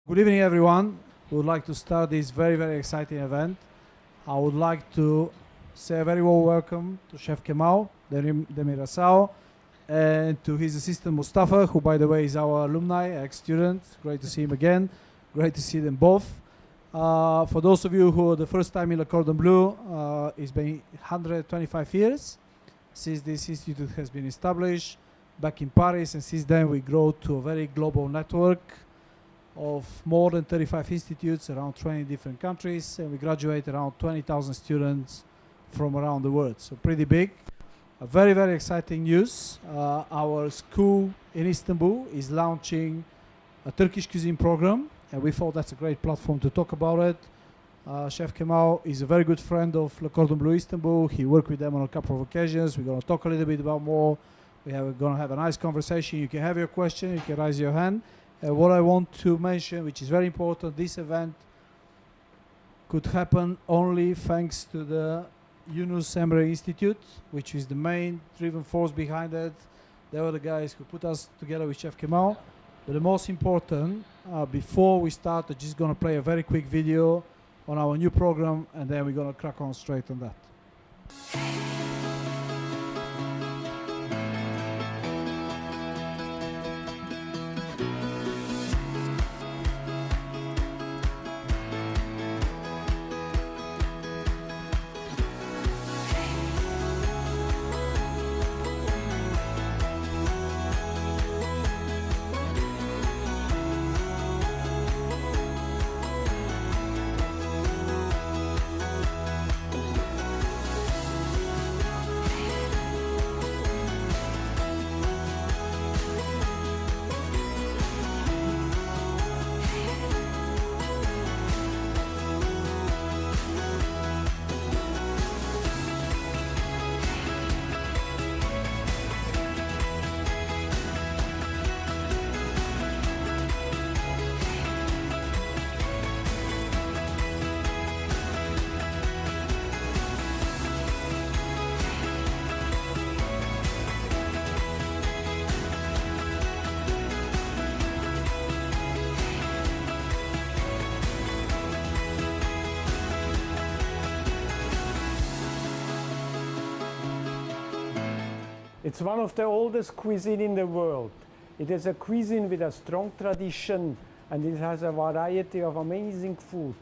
Good evening, everyone. We would like to start this very, very exciting event. I would like to say a very warm welcome to Chef Kemal Demirasal and to his assistant Mustafa, who, by the way, is our alumni, ex-student. Great to see him again. Great to see them both. For those of you who are the first time in Le Cordon Bleu, it's been 125 years since this institute has been established back in Paris, and since then we grew to a very global network of more than 35 institutes around 20 different countries, and we graduate around 20,000 students from around the world. So pretty big. A very, very exciting news. Our school in Istanbul is launching a Turkish cuisine program, and we thought that's a great platform to talk about it. Chef Kemal is a very good friend of Le Cordon Bleu Istanbul. He worked with them on a couple of occasions. We're going to talk a little bit about more. We're going to have a nice conversation. You can have your question, you can raise your hand. What I want to mention, which is very important, this event could happen only thanks to the Yunus Emre Institute, which is the main driving force behind it. They were the guys who put us together with Chef Kemal. But the most important, before we start, I'm just going to play a very quick video on our new program, and then we're going to crack on straight on that. It's one of the oldest cuisine in the world. It is a cuisine with a strong tradition, and it has a variety of amazing food.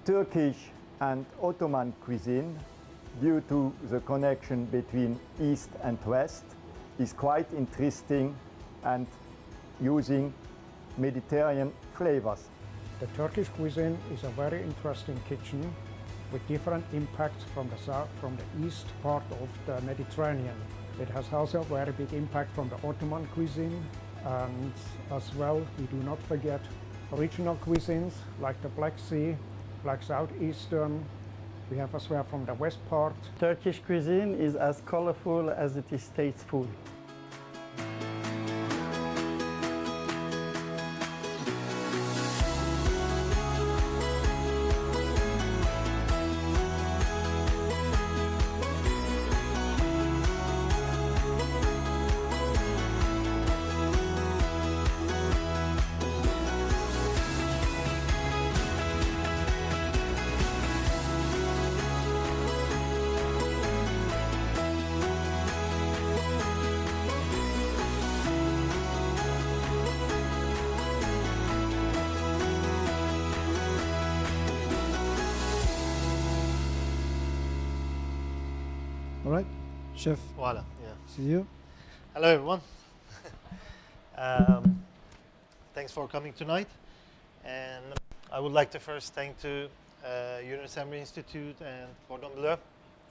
Turkish and Ottoman cuisine, due to the connection between East and West, is quite interesting and using Mediterranean flavors. The Turkish cuisine is a very interesting kitchen with different impacts from the south, from the east part of the Mediterranean. It has also a very big impact from the Ottoman cuisine, and as well, we do not forget regional cuisines like the Black Sea, Black Southeastern. We have as well from the west part. Turkish cuisine is as colorful as it is tasteful. All right, Chef, Voila, yeah. see you. Hello, everyone. Thanks for coming tonight. And I would like to first thank to Yunus Emre Institute and Cordon Bleu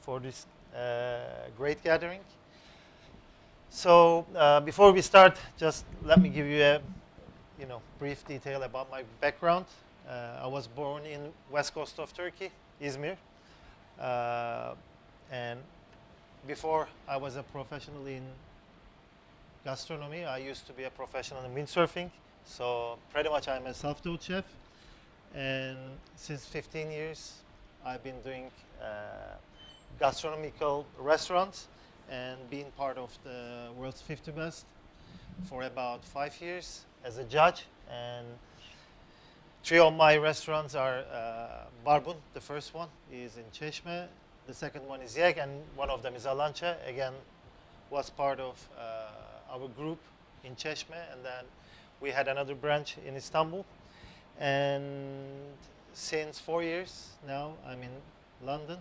for this great gathering. So before we start, just let me give you a brief detail about my background. I was born in west coast of Turkey, Izmir. And before I was a professional in gastronomy, I used to be a professional in windsurfing. So pretty much I'm a self-taught chef. And since 15 years, I've been doing gastronomical restaurants and being part of the world's 50 best for about 5 years as a judge. And Three of my restaurants are Barbun. The first one is in Çeşme. The second one is Yek, and one of them is Alancha. Again, was part of our group in Çeşme, and then we had another branch in Istanbul. And since 4 years now, I'm in London,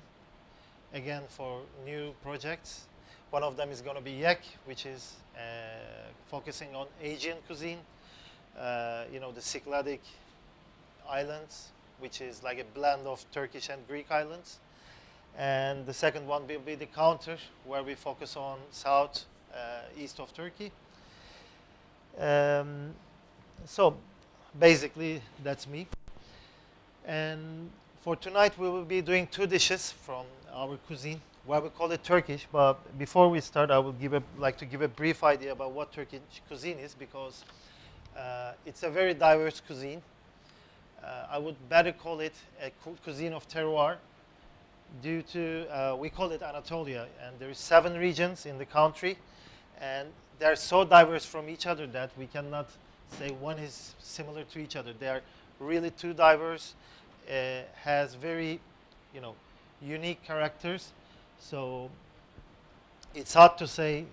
again for new projects. One of them is going to be Yek, which is focusing on Asian cuisine. You know, the Cycladic islands, which is like a blend of Turkish and Greek islands. And the second one will be the counter, where we focus on south, east of Turkey. So basically, that's me. And for tonight, we will be doing 2 dishes from our cuisine, where we call it Turkish. But before we start, I will like to give a brief idea about what Turkish cuisine is, because it's a very diverse cuisine. I would better call it a cuisine of terroir, due to, we call it Anatolia, and there are 7 regions in the country, and they're so diverse from each other that we cannot say one is similar to each other. They are really too diverse, has very, you know, unique characters. So it's hard to say,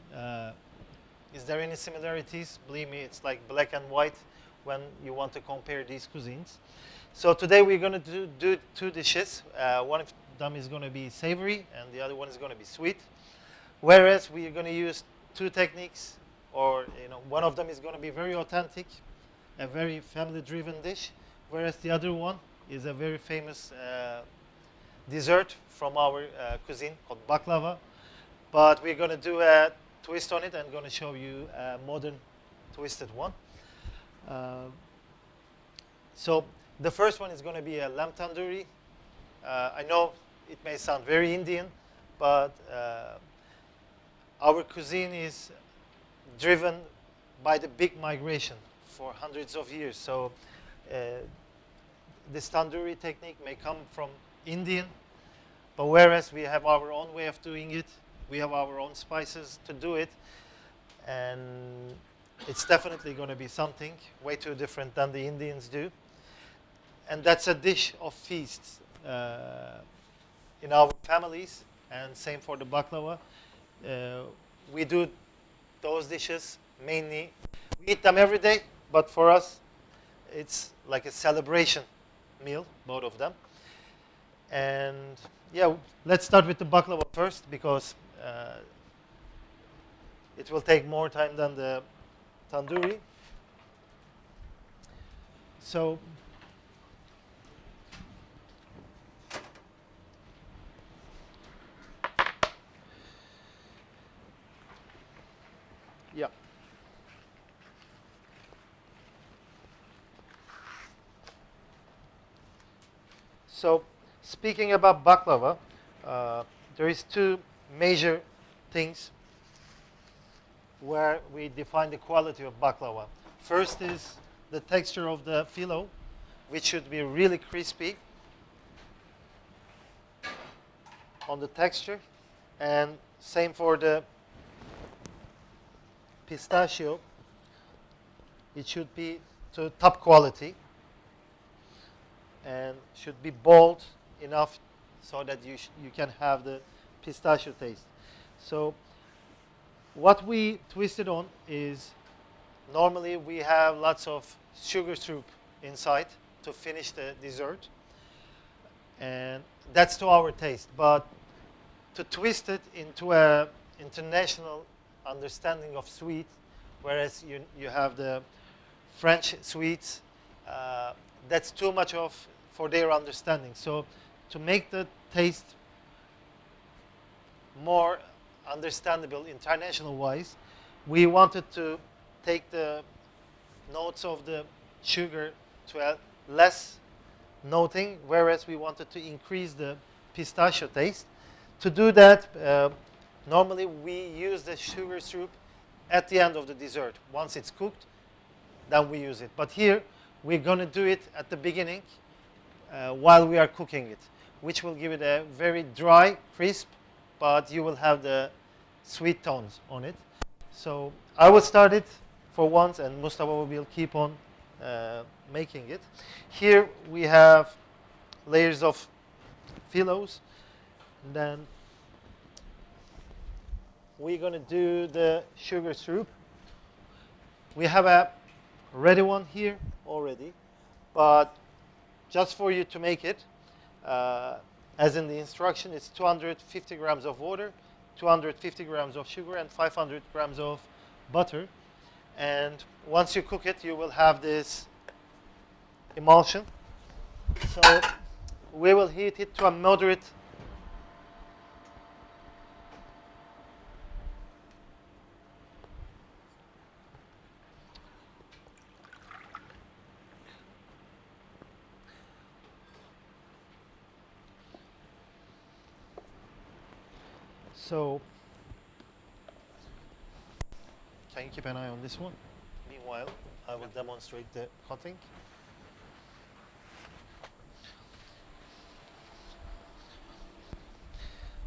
is there any similarities? Believe me, it's like black and white when you want to compare these cuisines. So today we're going to do 2 dishes. One of them is going to be savory, and the other one is going to be sweet. Whereas we are going to use 2 techniques, or one of them is going to be very authentic, a very family-driven dish, whereas the other one is a very famous dessert from our cuisine called baklava. But we're going to do a twist on it, and going to show you a modern twisted one. So the first one is going to be a lamb tandoori. I know it may sound very Indian, but our cuisine is driven by the big migration for hundreds of years. So this tandoori technique may come from Indian, but whereas we have our own way of doing it, we have our own spices to do it, and it's definitely going to be something way too different than the Indians do. And that's a dish of feasts in our families, and same for the baklava. We do those dishes mainly. We eat them every day, but for us, it's like a celebration meal, both of them. And yeah, let's start with the baklava first, because it will take more time than the tandoori. So yeah. So speaking about baklava, there is 2 major things where we define the quality of baklava. First is the texture of the filo, which should be really crispy on the texture, and same for the pistachio. It should be to top quality and should be bold enough so that you can have the pistachio taste. So what we twisted on is, normally we have lots of sugar syrup inside to finish the dessert, and that's to our taste. But to twist it into a international understanding of sweet, whereas you have the French sweets, that's too much for their understanding. So to make the taste more understandable international wise, we wanted to take the notes of the sugar to a less noting, whereas we wanted to increase the pistachio taste. To do that, normally we use the sugar syrup at the end of the dessert. Once it's cooked, then we use it. But here, we're going to do it at the beginning while we are cooking it, which will give it a very dry, crisp, but you will have the sweet tones on it. So I will start it for once, and Mustafa will keep on making it. Here we have layers of phyllos. Then we're going to do the sugar syrup. We have a ready one here already, but just for you to make it, as in the instruction, it's 250 grams of water, 250 grams of sugar, and 500 grams of butter. And once you cook it, you will have this emulsion. So we will heat it to a moderate So, can you keep an eye on this one? Meanwhile, I will demonstrate the cutting.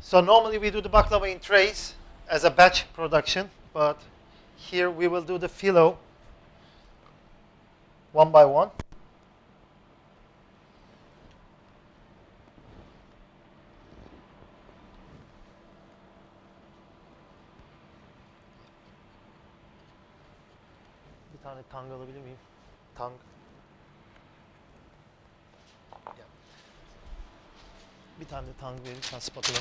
So normally we do the baklava in trays as a batch production, but here we will do the phyllo one by one. Bir tane tang alabilir miyim? Tang. Yeah. Bir tane de tang verirsen spatula.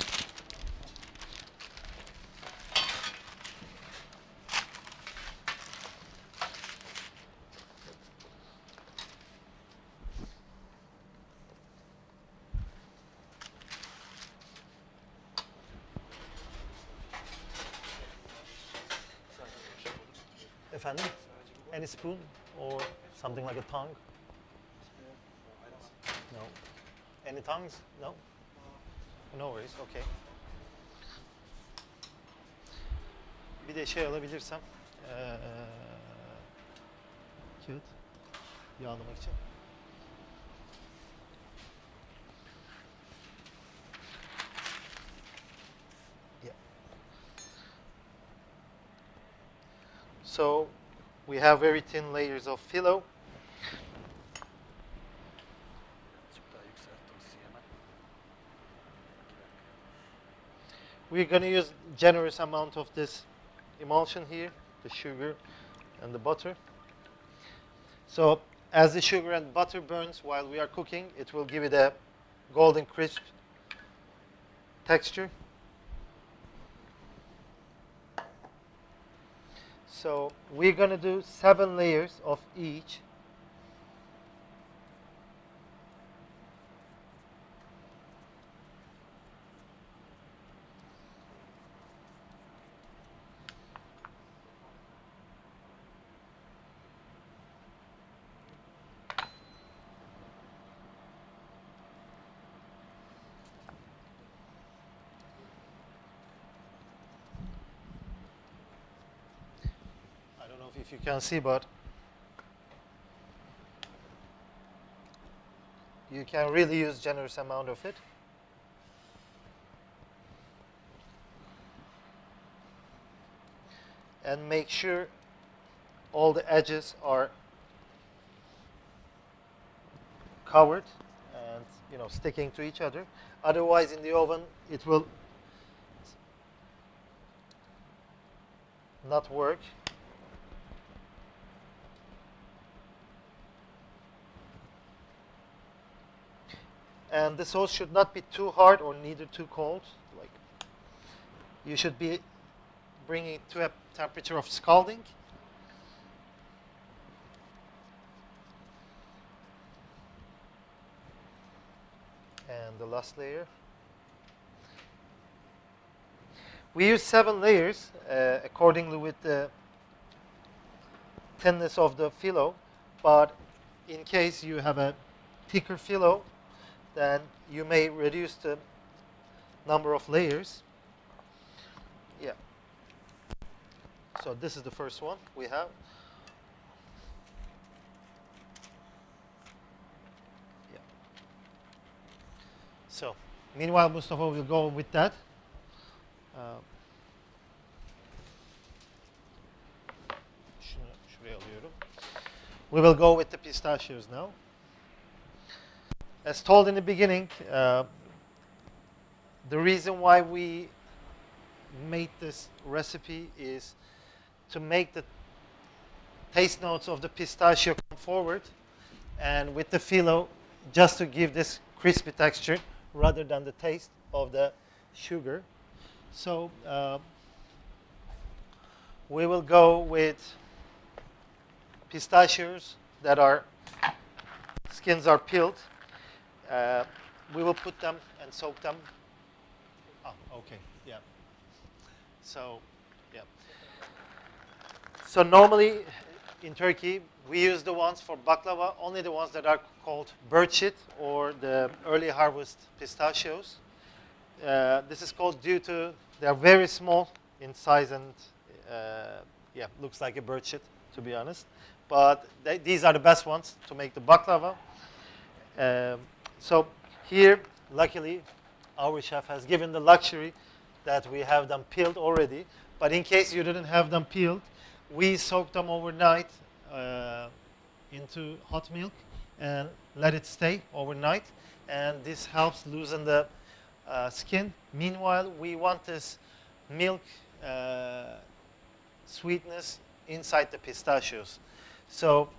Efendim? Any spoon or something like a tongue? No. Any tongues? No? No worries, okay. Bir de şey alabilirsem, kağıt yağlamak için. Yeah. So we have very thin layers of phyllo. We're going to use generous amount of this emulsion here, the sugar and the butter. So as the sugar and butter burns while we are cooking, it will give it a golden crisp texture. So we're going to do 7 layers of each. If you can see, but you can really use generous amount of it. And make sure all the edges are covered and sticking to each other. Otherwise, in the oven, it will not work. And the sauce should not be too hard or neither too cold. Like, you should be bringing it to a temperature of scalding. And the last layer. We use 7 layers accordingly with the thinness of the phyllo. But in case you have a thicker phyllo, then you may reduce the number of layers. Yeah. So this is the first one we have. Yeah. So meanwhile, Mustafa will go with that. Şuraya alıyorum. We will go with the pistachios now. As told in the beginning, the reason why we made this recipe is to make the taste notes of the pistachio come forward, and with the phyllo, just to give this crispy texture rather than the taste of the sugar. So we will go with pistachios that are skins are peeled. We will put them and soak them. Oh, okay, yeah. So, yeah. So normally in Turkey, we use the ones for baklava, only the ones that are called birchit or the early harvest pistachios. This is called due to they are very small in size and yeah, looks like a birchit, to be honest. But these are the best ones to make the baklava. So here, luckily, our chef has given the luxury that we have them peeled already. But in case you didn't have them peeled, we soak them overnight into hot milk and let it stay overnight. And this helps loosen the skin. Meanwhile, we want this milk sweetness inside the pistachios. So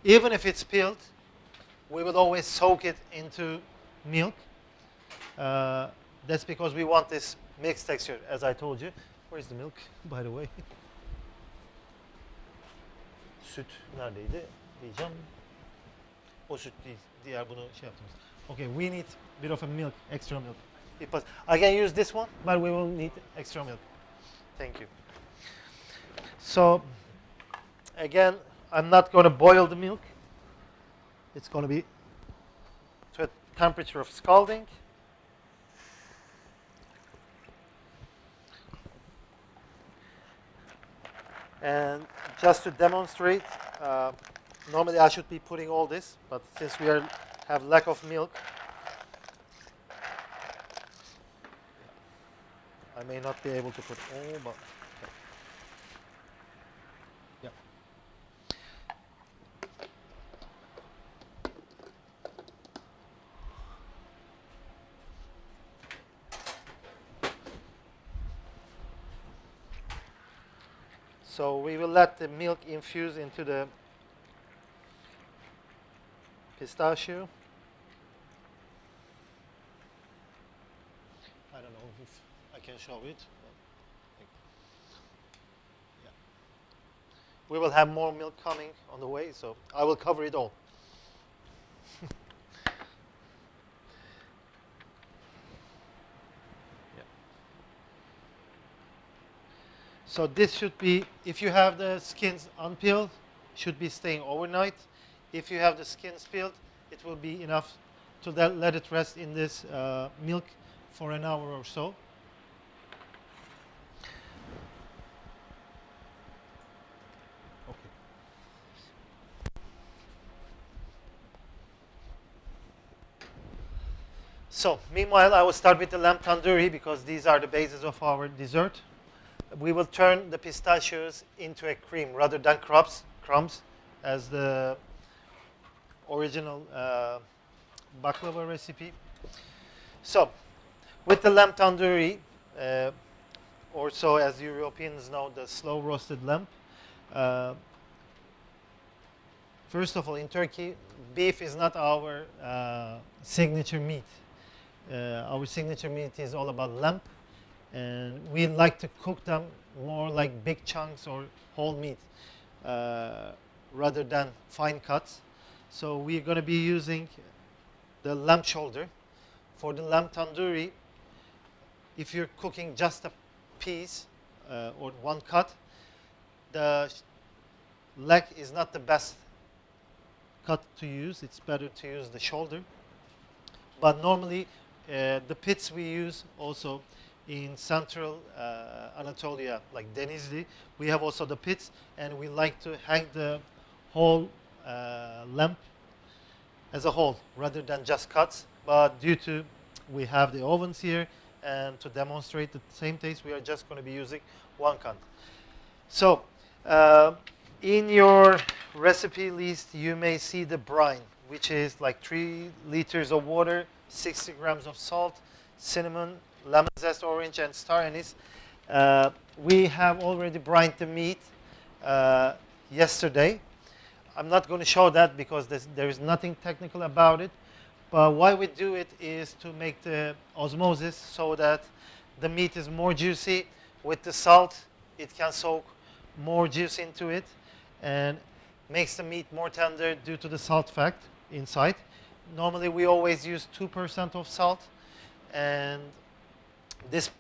even if it's peeled, we will always soak it into milk. That's because we want this mixed texture, as I told you. Where's the milk, by the way? Süt neredeydi diyeceğim. O süt değil. Diğer bunu şey yaptığımız. Okay, we need a bit of a milk, extra milk. I can use this one, but we will need extra milk. Thank you. So, again, I'm not going to boil the milk. It's going to be to a temperature of scalding. And just to demonstrate, normally I should be putting all this, but since we have lack of milk, I may not be able to put all, but okay. Yeah. So we will let the milk infuse into the pistachio. I don't know if I can show it. Yeah. We will have more milk coming on the way, so I will cover it all. Yeah. So this should be, if you have the skins unpeeled, should be staying overnight. If you have the skins peeled, it will be enough to let it rest in this milk for an hour or so. Okay. So, meanwhile, I will start with the lamb tandoori because these are the bases of our dessert. We will turn the pistachios into a cream rather than crumbs as the original baklava recipe. So, with the lamb tandoori, or so as Europeans know, the slow roasted lamb. First of all, in Turkey, beef is not our signature meat. Our signature meat is all about lamb, and we like to cook them more like big chunks or whole meat rather than fine cuts. So we're going to be using the lamb shoulder. For the lamb tandoori, if you're cooking just a piece or one cut, the leg is not the best cut to use. It's better to use the shoulder. But normally, the pits we use also in central Anatolia, like Denizli, we have also the pits, and we like to hang the whole lamb as a whole rather than just cuts. But due to we have the ovens here, and to demonstrate the same taste, we are just going to be using one cut. So, in your recipe list, you may see the brine, which is like 3 liters of water, 60 grams of salt, cinnamon, lemon zest, orange, and star anise. We have already brined the meat yesterday. I'm not going to show that because there is nothing technical about it. But why we do it is to make the osmosis so that the meat is more juicy. With the salt, it can soak more juice into it and makes the meat more tender due to the salt fact inside. Normally, we always use 2% of salt, and this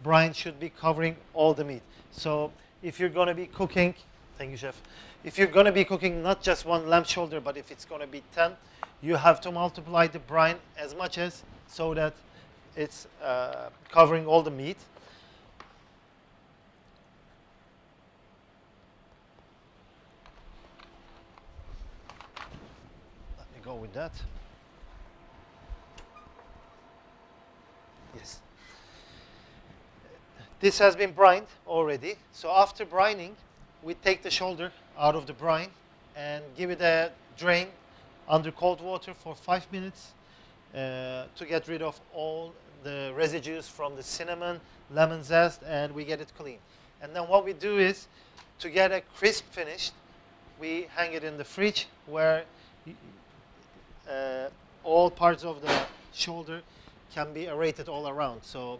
brine should be covering all the meat. So if you're going to be cooking, thank you, chef. If you're going to be cooking not just 1 lamb shoulder, but if it's going to be 10, you have to multiply the brine as much as so that it's covering all the meat. Let me go with that. Yes. This has been brined already. So after brining, we take the shoulder out of the brine and give it a drain under cold water for 5 minutes to get rid of all the residues from the cinnamon, lemon zest, and we get it clean. And then what we do is, to get a crisp finish, we hang it in the fridge where all parts of the shoulder can be aerated all around. So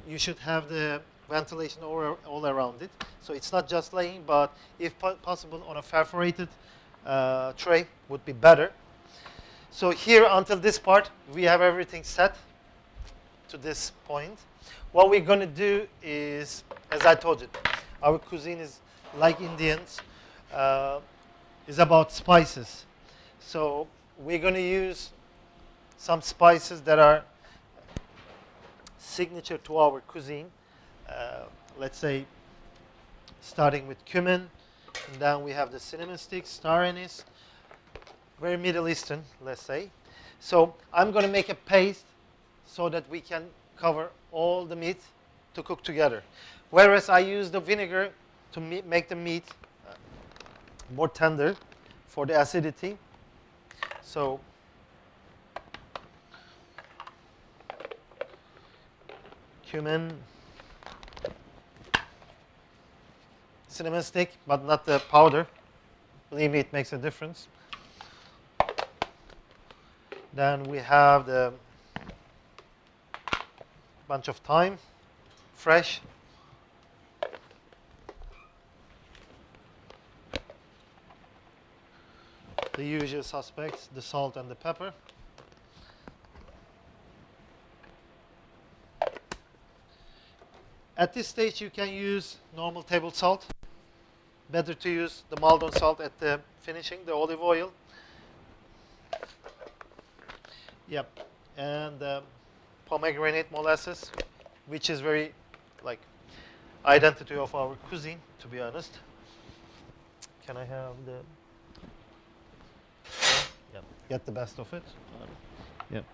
you should have the ventilation all around it. So it's not just laying, but if possible on a perforated tray would be better. So here until this part, we have everything set to this point. What we're going to do is, as I told you, our cuisine is like Indians, is about spices. So we're going to use some spices that are signature to our cuisine. Let's say starting with cumin, and then we have the cinnamon sticks, star anise, very Middle Eastern, let's say. So I'm going to make a paste so that we can cover all the meat to cook together. Whereas I use the vinegar to make the meat more tender for the acidity. So cumin, cinnamon stick, but not the powder. Believe me, it makes a difference. Then we have the bunch of thyme, fresh. The usual suspects, the salt and the pepper. At this stage, you can use normal table salt. Better to use the Maldon salt at the finishing, the olive oil. Yep, and pomegranate molasses, which is very like identity of our cuisine, to be honest. Can I have the? Yep, get the best of it. Yep.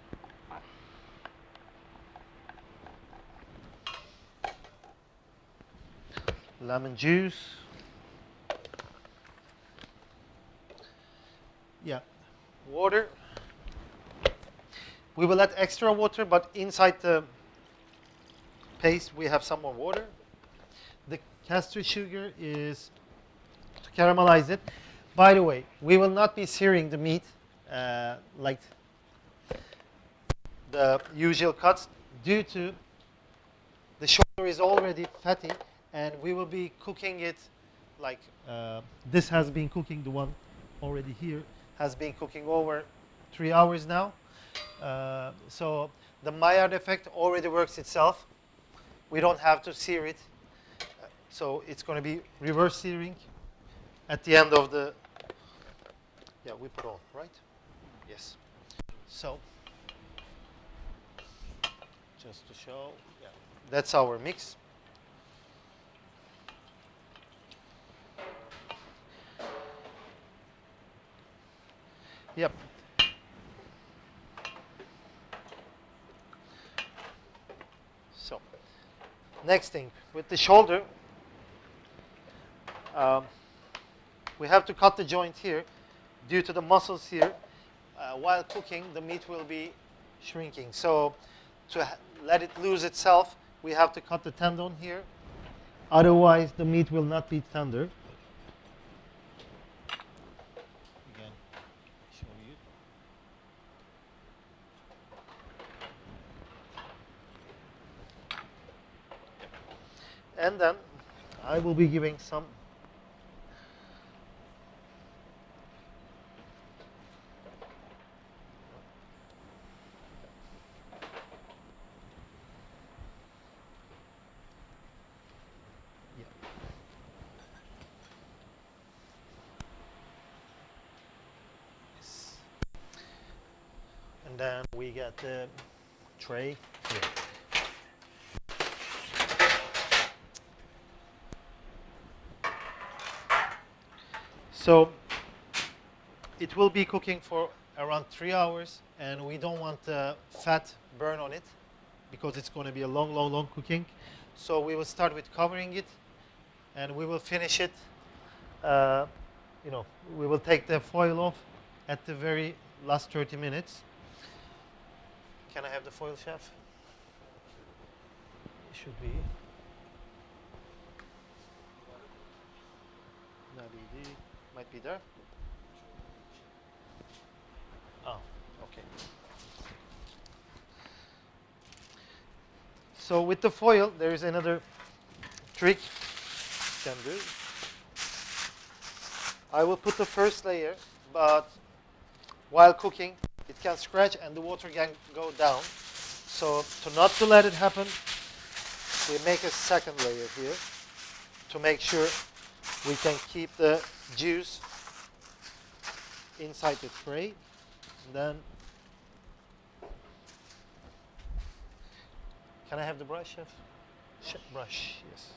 Lemon juice. Yeah, water. We will add extra water, but inside the paste we have some more water. The castor sugar is to caramelize it. By the way, we will not be searing the meat like the usual cuts due to the shoulder is already fatty, and we will be cooking it like this has been cooking, the one already here has been cooking over 3 hours now. So the Maillard effect already works itself. We don't have to sear it. So it's going to be reverse searing at the end of the, yeah, we put on, right? Yes. So just to show, yeah, that's our mix. Yep. So, next thing, with the shoulder, Um, we have to cut the joint here due to the muscles here. While cooking, the meat will be shrinking. So to let it lose itself, we have to cut the tendon here. Otherwise, the meat will not be tender. Again, show you. And then I will be giving some and then we get the tray here. So it will be cooking for around 3 hours, and we don't want the fat burn on it because it's going to be a long cooking. So we will start with covering it, and we will finish it. We will take the foil off at the very last 30 minutes. Can I have the foil, chef? It should be. Might be there. Oh, okay. So with the foil, there is another trick you can do. I will put the first layer, but while cooking, it can scratch and the water can go down. So not to let it happen, we make a second layer here to make sure we can keep the juice inside the tray. And then, can I have the brush, chef? Brush, yes.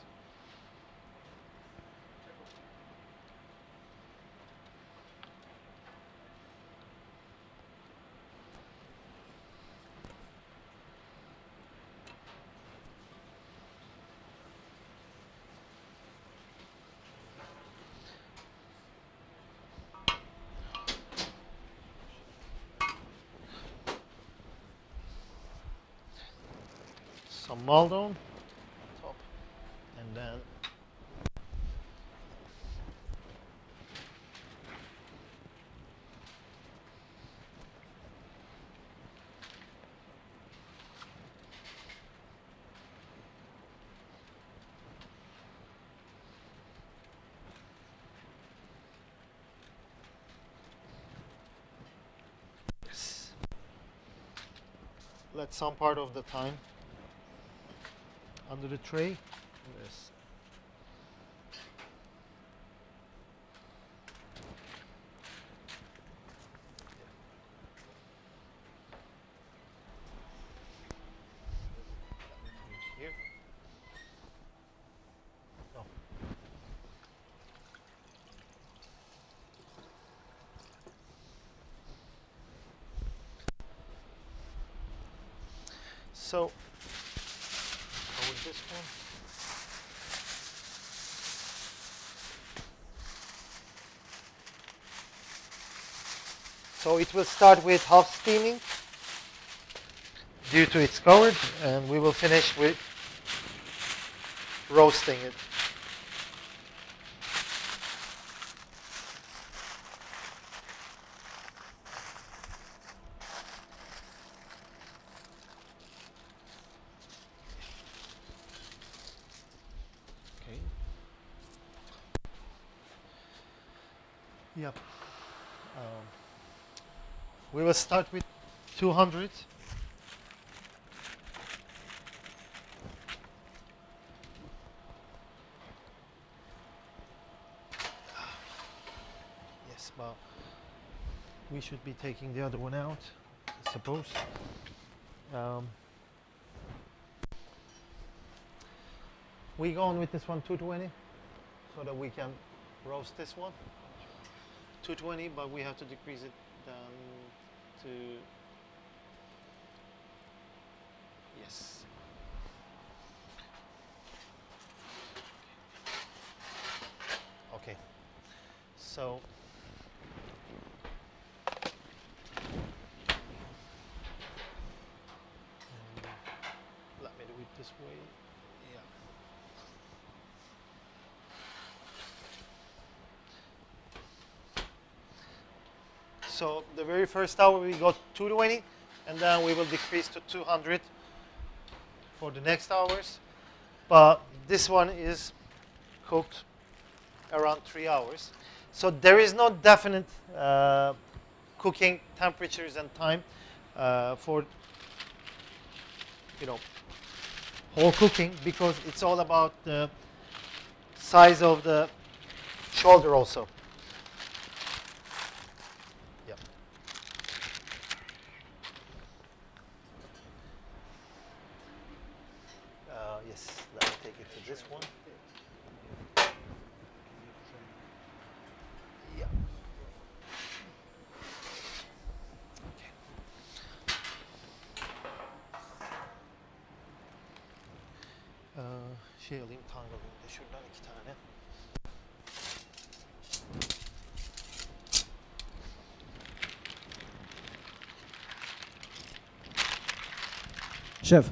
Some mold on top, and then yes. Let some part of the time under the tray. Yes. Here. No. So with this one. So it will start with half steaming due to its covered, and we will finish with roasting it. Yep. We will start with 200. Yes, but we should be taking the other one out, I suppose. We go on with this one 220 so that we can roast this one. 220, but we have to decrease it down to, yes. So let me do it this way. Yeah. So the very first hour we got 220, and then we will decrease to 200 for the next hours. But this one is cooked around 3 hours. So there is no definite cooking temperatures and time for whole cooking, because it's all about the size of the shoulder also. Yeah. Yes, let me take it to this one. Yeah. Okay. Şey alayım, tanga alayım da şuradan 2 tane. Chef,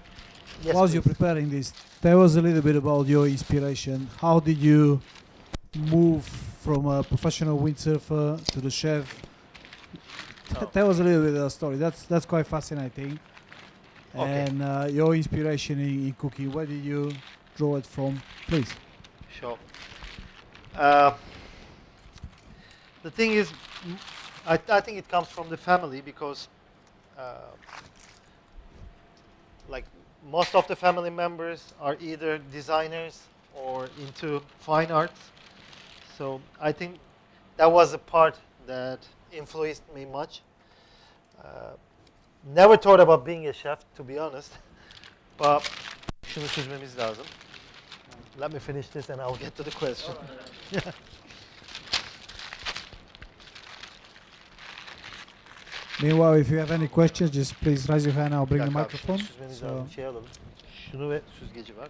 Yes, whilst you're please. preparing this, tell us a little bit about your inspiration. How did you move from a professional windsurfer to the chef? Oh. Tell us a little bit of the story. That's quite fascinating. Okay. And your inspiration in cooking, where did you draw it from, please? Sure. The thing is, I think it comes from the family, because like most of the family members are either designers or into fine arts. So I think that was a part that influenced me much. Never thought about being a chef, to be honest. But şunu çözmemiz lazım. Let me finish this and I'll get to the question. Meanwhile, if you have any questions, just please raise your hand. I'll bring the Bir dakika abi, şunu microphone. süzmemiz So, lazım. Şey alalım. Şunu ve süzgeci var.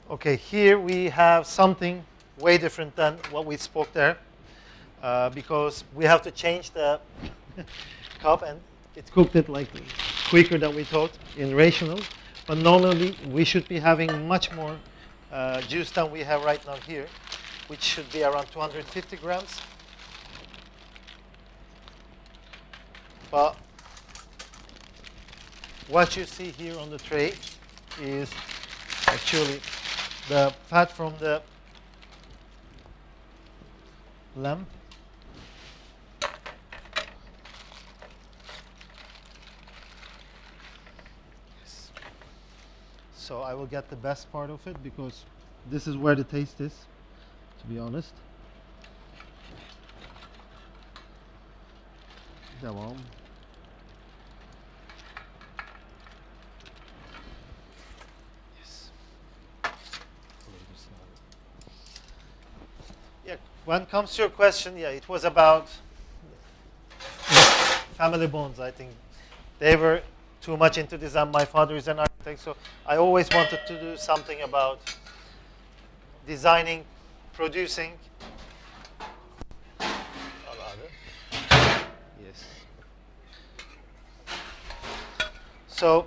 Okay, here we have something way different than what we spoke there, because we have to change the cup, and it's cooked it like quicker than we thought in rational. But normally we should be having much more juice than we have right now here, which should be around 250 grams. But what you see here on the tray is actually the fat from the lamb. Yes. So I will get the best part of it, because this is where the taste is, to be honest. Devam. Yes. Yeah, when it comes to your question, yeah, it was about family bonds, I think. They were too much into design. My father is an architect, so I always wanted to do something about designing, producing. Yes. So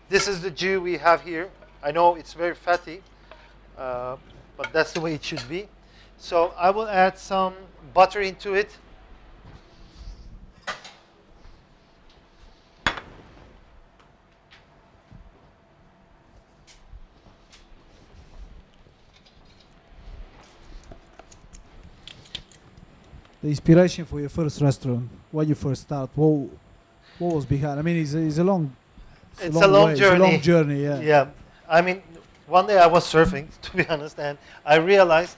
this is the Jew we have here. I know it's very fatty, but that's the way it should be. So I will add some butter into it. the inspiration for your first restaurant, when you first start, what was behind? I mean, it's a long, It's a long way. journey. It's a long journey, yeah. Yeah, I mean, one day I was surfing, to be honest, and I realized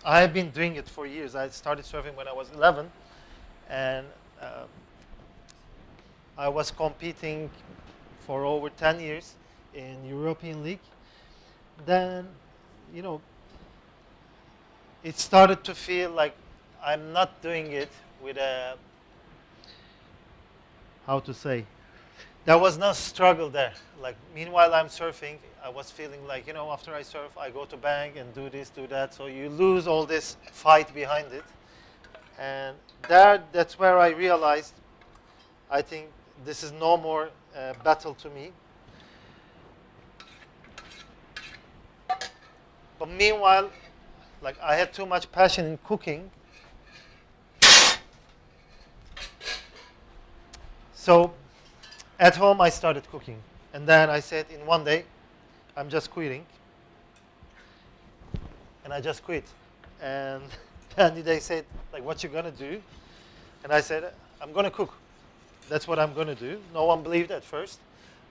I have been doing it for years. I started surfing when I was 11, and I was competing for over 10 years in European League. Then, it started to feel like I'm not doing it with a, how to say, there was no struggle there. Like, meanwhile I'm surfing, I was feeling like, you know, after I surf, I go to bank and do this, do that. So you lose all this fight behind it. And that's where I realized, I think this is no more battle to me. But meanwhile, like, I had too much passion in cooking. So at home I started cooking. And then I said in one day, I'm just quitting. And I just quit. And then they said, like, what you gonna do? And I said, I'm gonna cook. That's what I'm gonna do. No one believed at first.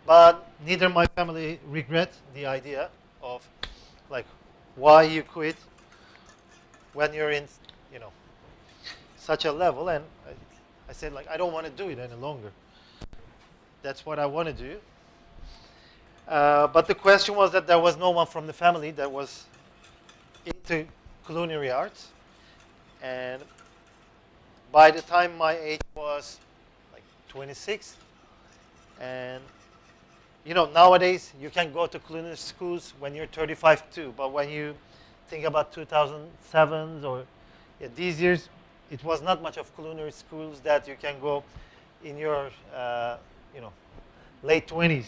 But neither my family regret the idea of, like, why you quit when you're in, you know, such a level. And I said, like, I don't want to do it any longer. That's what I want to do. But the question was that there was no one from the family that was into culinary arts. And by the time my age was like 26, and you know, nowadays you can go to culinary schools when you're 35 too. But when you think about 2007 or these years, it was not much of culinary schools that you can go in your you know, late 20s.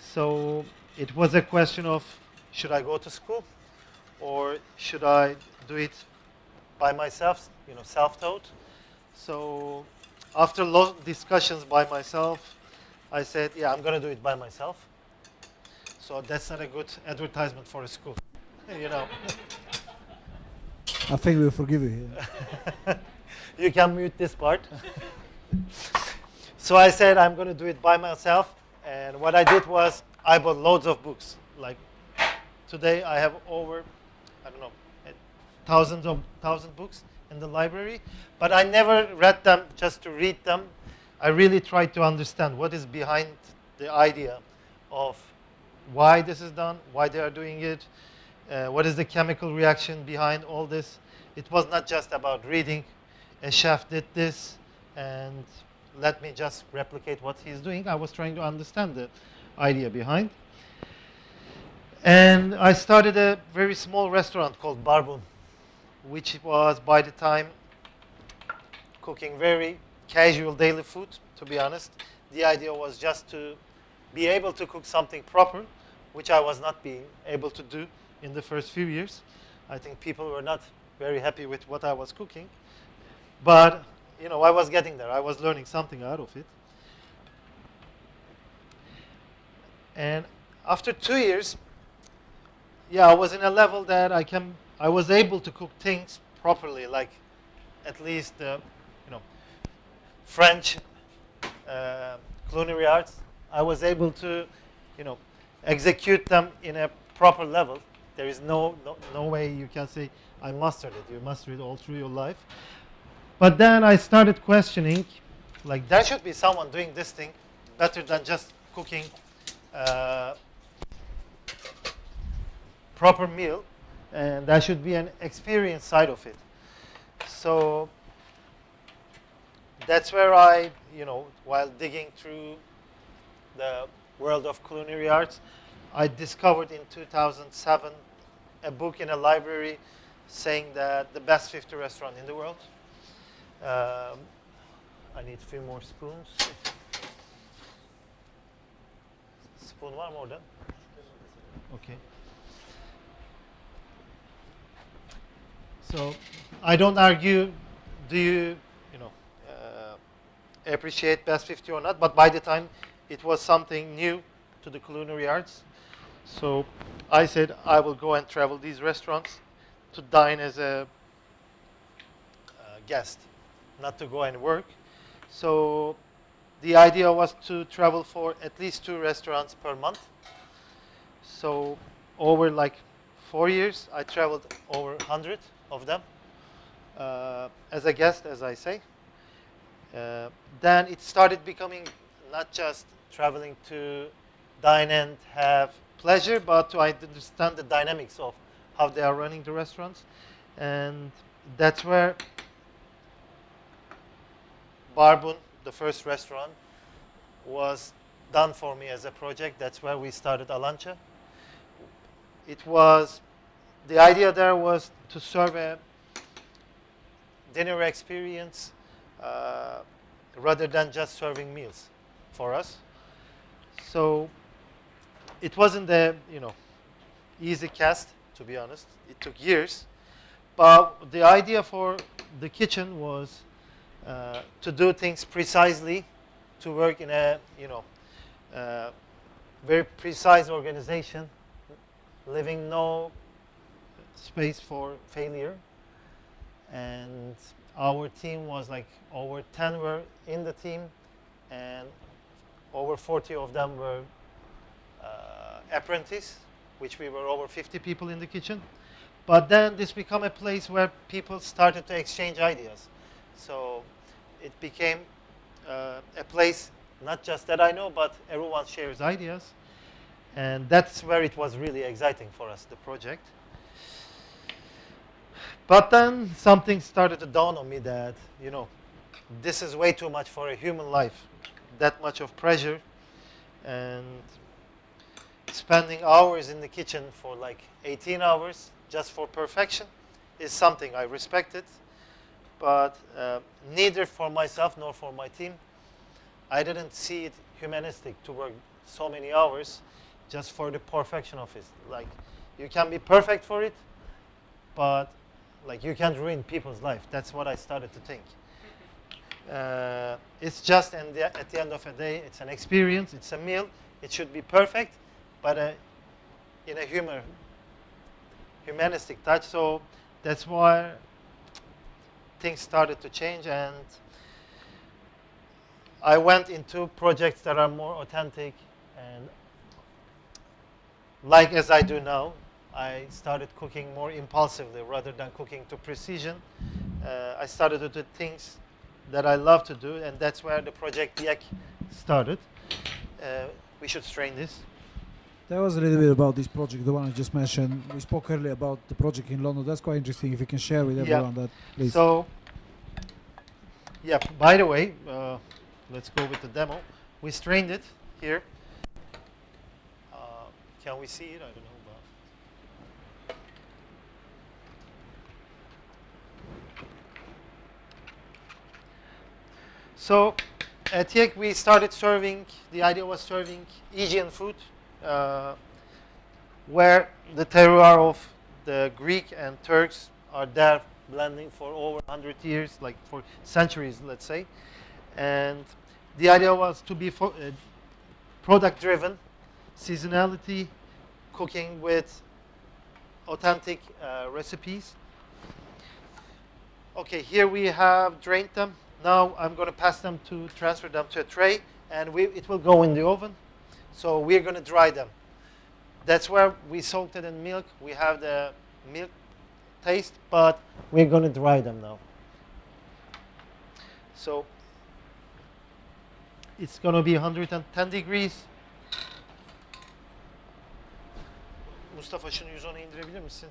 So it was a question of, should I go to school or should I do it by myself, you know, self-taught? So after long discussions by myself, I said, yeah, I'm going to do it by myself. So that's not a good advertisement for a school, you know. I think we'll forgive you here. You can mute this part. So I said, I'm going to do it by myself. And what I did was, I bought loads of books. Like, today I have over, I don't know, thousands books in the library. But I never read them just to read them. I really tried to understand what is behind the idea of why this is done, why they are doing it, what is the chemical reaction behind all this. It was not just about reading, a chef did this, and let me just replicate what he's doing. I was trying to understand the idea behind. And I started a very small restaurant called Barbun, which was, by the time, cooking very casual daily food, to be honest. The idea was just to be able to cook something proper, which I was not being able to do in the first few years. I think people were not very happy with what I was cooking. But, you know, I was getting there. I was learning something out of it. And after 2 years, yeah, I was in a level that I was able to cook things properly, like at least you know, French culinary arts. I was able to, you know, execute them in a proper level. There is no way you can say I mastered it. You master it all through your life. But then I started questioning, like, there should be someone doing this thing better than just cooking proper meal, and there should be an experience side of it. So that's where I, you know, while digging through the world of culinary arts, I discovered in 2007 a book in a library saying that the best 50 restaurant in the world. I need a few more spoons. Spoon var mı orada? Okay. So I don't argue, do you know, appreciate best 50 or not, but by the time it was something new to the culinary arts. So I said I will go and travel these restaurants to dine as a guest, not to go and work. So the idea was to travel for at least 2 restaurants per month. So over like 4 years, I traveled over 100 of them as a guest, as I say. Then it started becoming not just traveling to dine and have pleasure, but to understand the dynamics of how they are running the restaurants. And that's where Barbun, the first restaurant, was done for me as a project. That's where we started Alancha. It was, the idea there was to serve a dinner experience rather than just serving meals for us. So it wasn't a, easy cast, to be honest. It took years. But the idea for the kitchen was to do things precisely, to work in a, very precise organization, leaving no space for failure. And our team was like over 10 were in the team, and over 40 of them were apprentice, which we were over 50 people in the kitchen. But then this became a place where people started to exchange ideas. So it became a place, not just that I know, but everyone shares ideas. And that's where it was really exciting for us, the project. But then something started to dawn on me that, this is way too much for a human life. That much of pressure, and spending hours in the kitchen for like 18 hours just for perfection is something I respected, but neither for myself nor for my team. I didn't see it humanistic to work so many hours just for the perfection of it. Like, you can be perfect for it, but like you can't ruin people's life. That's what I started to think. It's just, at the end of the day, it's an experience, it's a meal. It should be perfect, but in a humanistic touch. So that's why things started to change, and I went into projects that are more authentic, and like as I do now, I started cooking more impulsively rather than cooking to precision. I started to do things that I love to do, and that's where the project Diek started. We should strain this. Tell us a little bit about this project, the one I just mentioned. We spoke earlier about the project in London. That's quite interesting. If you can share with everyone that, please. So, yeah, by the way, let's go with the demo. We strained it here. Can we see it? I don't know. So at Diek, we started serving, the idea was serving Aegean food, where the terroir of the Greek and Turks are there blending for over 100 years, like for centuries, let's say. And the idea was to be product-driven, seasonality, cooking with authentic recipes. Okay, here we have drained them. Now I'm going to transfer them to a tray, and it will go in the oven. So we're going to dry them. That's where we soaked it in milk. We have the milk taste, but we're going to dry them now. So it's going to be 110 degrees. Mustafa, şunu 110'a indirebilir misin?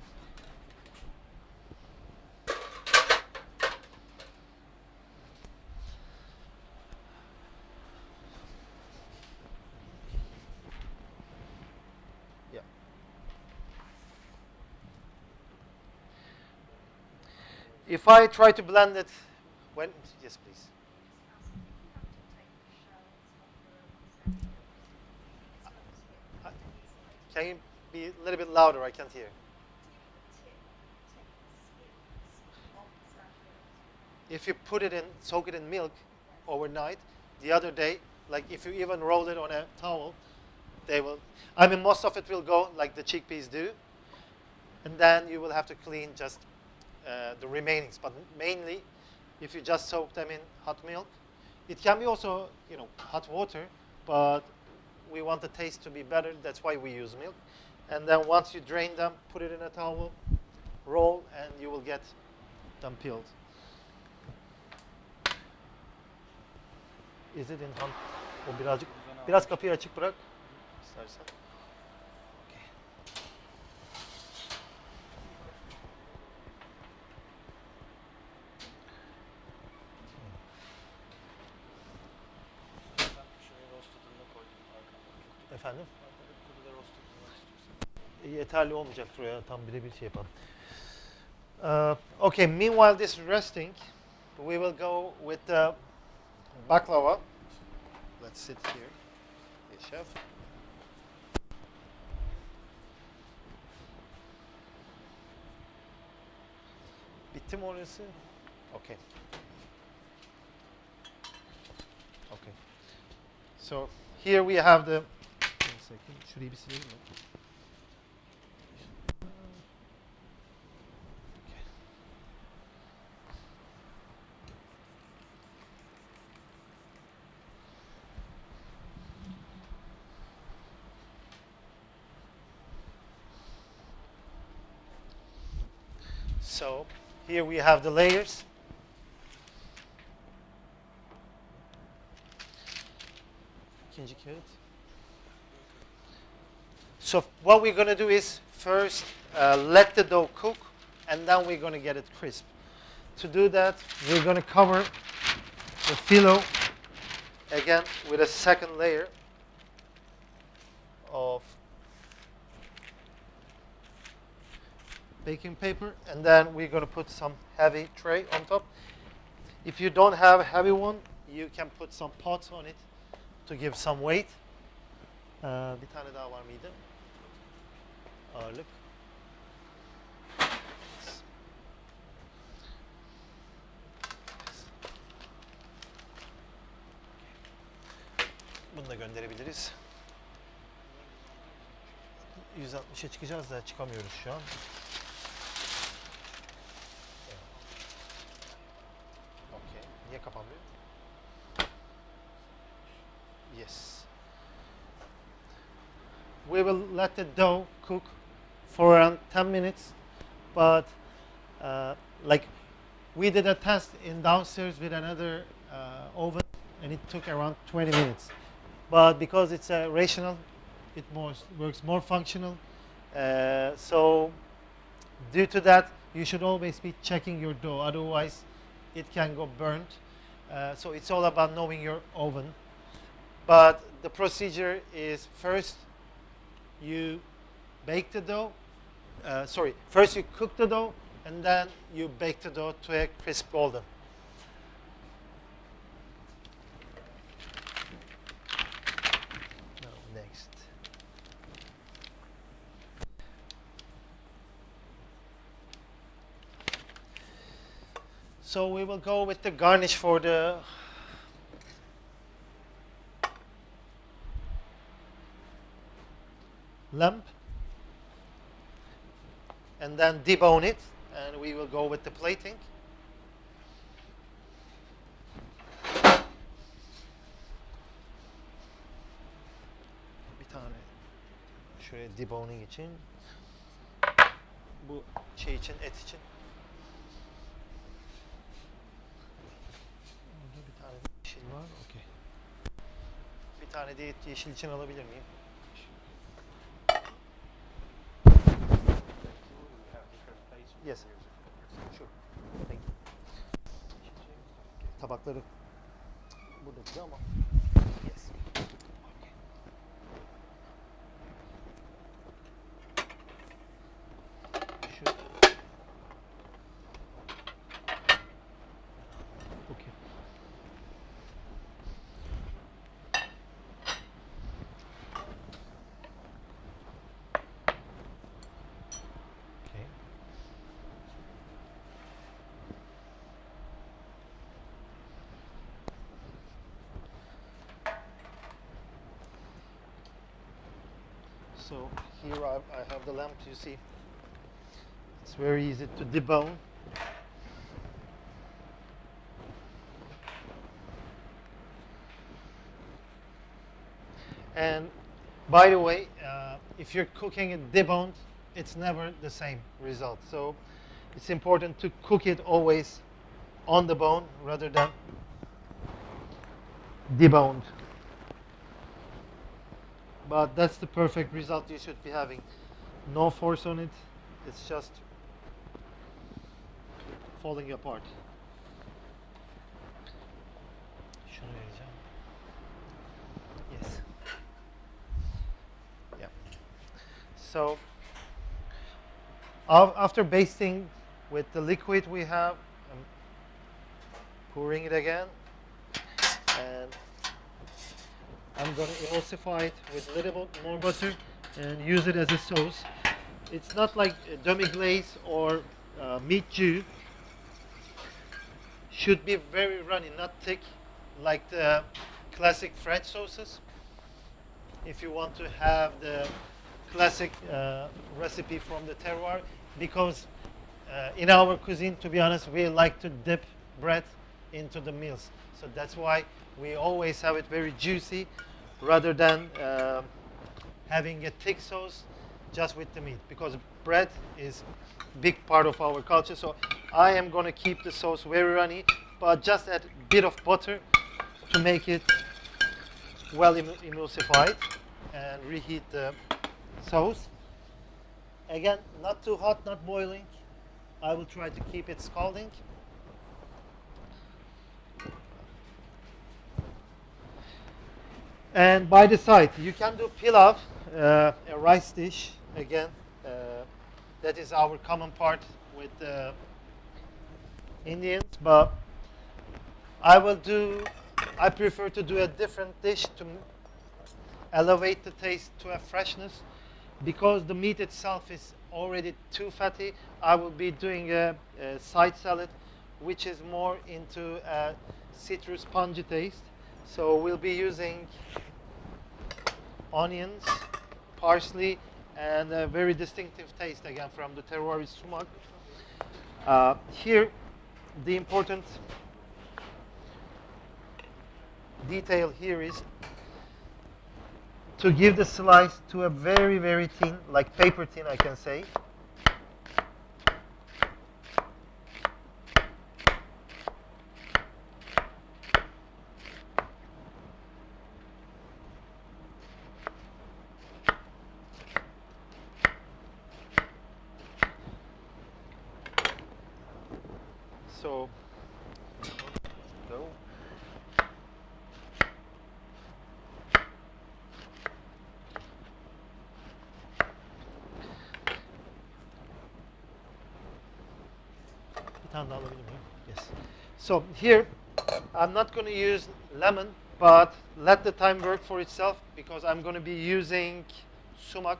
If I try to blend it, yes, please. Can you be a little bit louder? I can't hear. If you put it in, soak it in milk overnight, the other day, like if you even roll it on a towel, they will, I mean, most of it will go like the chickpeas do. And then you will have to clean just the remainings, but mainly if you just soak them in hot milk. It can be also, hot water, but we want the taste to be better. That's why we use milk. And then once you drain them, put it in a towel, roll, and you will get them peeled. Is it in hot? O biraz kapıyı açık bırak istersen. Efendim? Yeterli olmayacaktır ya. Tam birebir şey yapalım. Okay, meanwhile this is resting, we will go with the baklava. Let's sit here. Yes, chef. Bitti mi orası? Okay. Okay. So here we have the. One second. Şurayı bir silelim mi? So here we have the layers. İkinci kağıt. So what we're going to do is first let the dough cook, and then we're going to get it crisp. To do that, we're going to cover the phyllo again with a second layer of baking paper, and then we're going to put some heavy tray on top. If you don't have a heavy one, you can put some pots on it to give some weight. Bir tane daha var mıydı? Ağırlık. Bunu da gönderebiliriz. 160'a çıkacağız da çıkamıyoruz şu an. Okay. Niye kapanmıyor? Yes. We will let the dough cook for around 10 minutes, but like we did a test in downstairs with another oven, and it took around 20 minutes. But because it's a rational, it works more functional. So due to that, you should always be checking your dough, otherwise it can go burnt. So it's all about knowing your oven. But the procedure is first you bake the dough, first you cook the dough, and then you bake the dough to a crisp golden. Now next. So we will go with the garnish for the lamb, and then debone it, and we will go with the plating. Bir tane şöyle deboning için, bu şey için, et için. Burada bir tane yeşil var, okey. Bir tane de yeşil için alabilir miyim? Yes. Sure. Thank you. Tabakları buradaki ama. Yes. Şu. Okay. So here I have the lamb, you see. It's very easy to debone. And by the way, if you're cooking it deboned, it's never the same result. So it's important to cook it always on the bone rather than deboned. But that's the perfect result you should be having. No force on it, it's just falling apart. Şunu vereceğim. Yes. So after basting with the liquid we have, I'm pouring it again, and I'm going to emulsify it with a little bit more butter and use it as a sauce. It's not like a demi-glace or meat jus. Should be very runny, not thick, like the classic French sauces. If you want to have the classic recipe from the terroir, because in our cuisine, to be honest, we like to dip bread into the meals. So that's why we always have it very juicy, rather than having a thick sauce just with the meat, because bread is a big part of our culture. So I am going to keep the sauce very runny, but just add a bit of butter to make it well emulsified, and reheat the sauce. Again, not too hot, not boiling. I will try to keep it scalding. And by the side, you can do pilav, a rice dish. Again, that is our common part with Indians. But I prefer to do a different dish to elevate the taste to a freshness. Because the meat itself is already too fatty, I will be doing a side salad, which is more into a citrus spongy taste. So we'll be using onions, parsley, and a very distinctive taste again from the terroir is sumac. Here, the important detail here is to give the slice to a very, very thin, like paper thin, I can say. So, go. Yes. So here, I'm not going to use lemon, but let the time work for itself, because I'm going to be using sumac,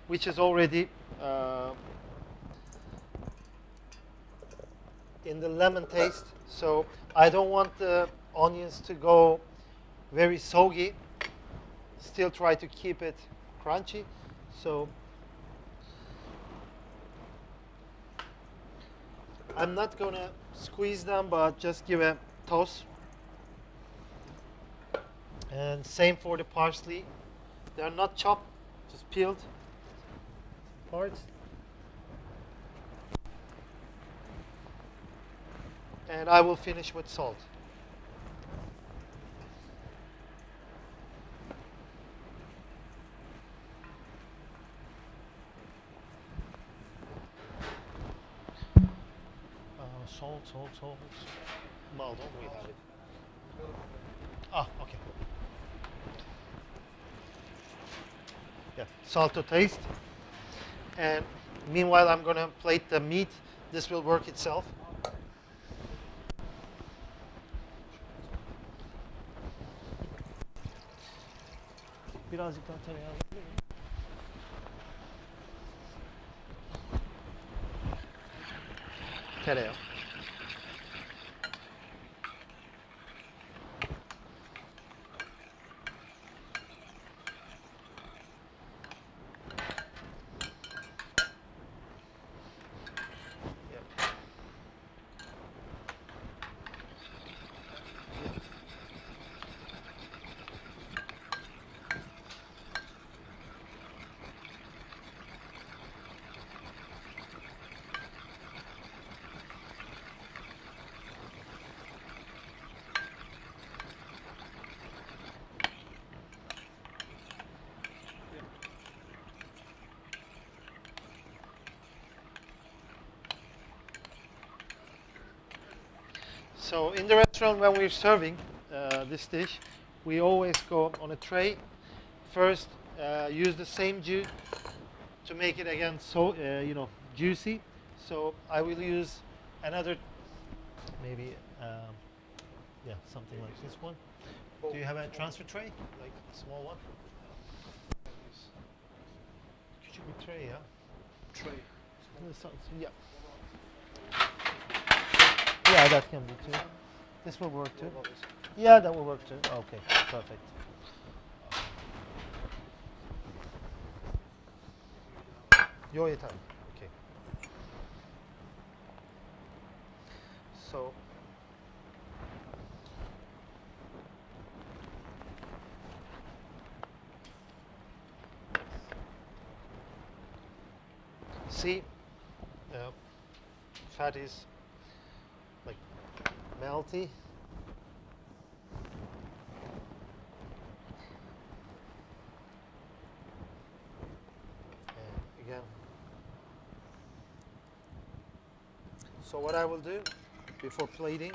which is already in the lemon taste. So I don't want the onions to go very soggy. Still try to keep it crunchy. So I'm not going to squeeze them, but just give a toss. And same for the parsley. They're not chopped, just peeled parts. And I will finish with salt. Salt. Well, don't we have it? Ah, okay. Yeah, salt to taste. And meanwhile, I'm going to plate the meat. This will work itself. Birazcık daha tereyağı alabilir miyim? Tereyağı. So in the restaurant, when we're serving this dish, we always go on a tray. First, use the same jus to make it again so juicy. So I will use another, maybe yeah, something like this one. Do you have a transfer tray, like a small one? Küçük bir tray, yeah. Tray. Yeah. Yeah, that can be too. This will work too. Yeah, that will work too. Okay, perfect. Yo, yeter. Okay. So see, fat is like melty. And again, so what I will do before plating,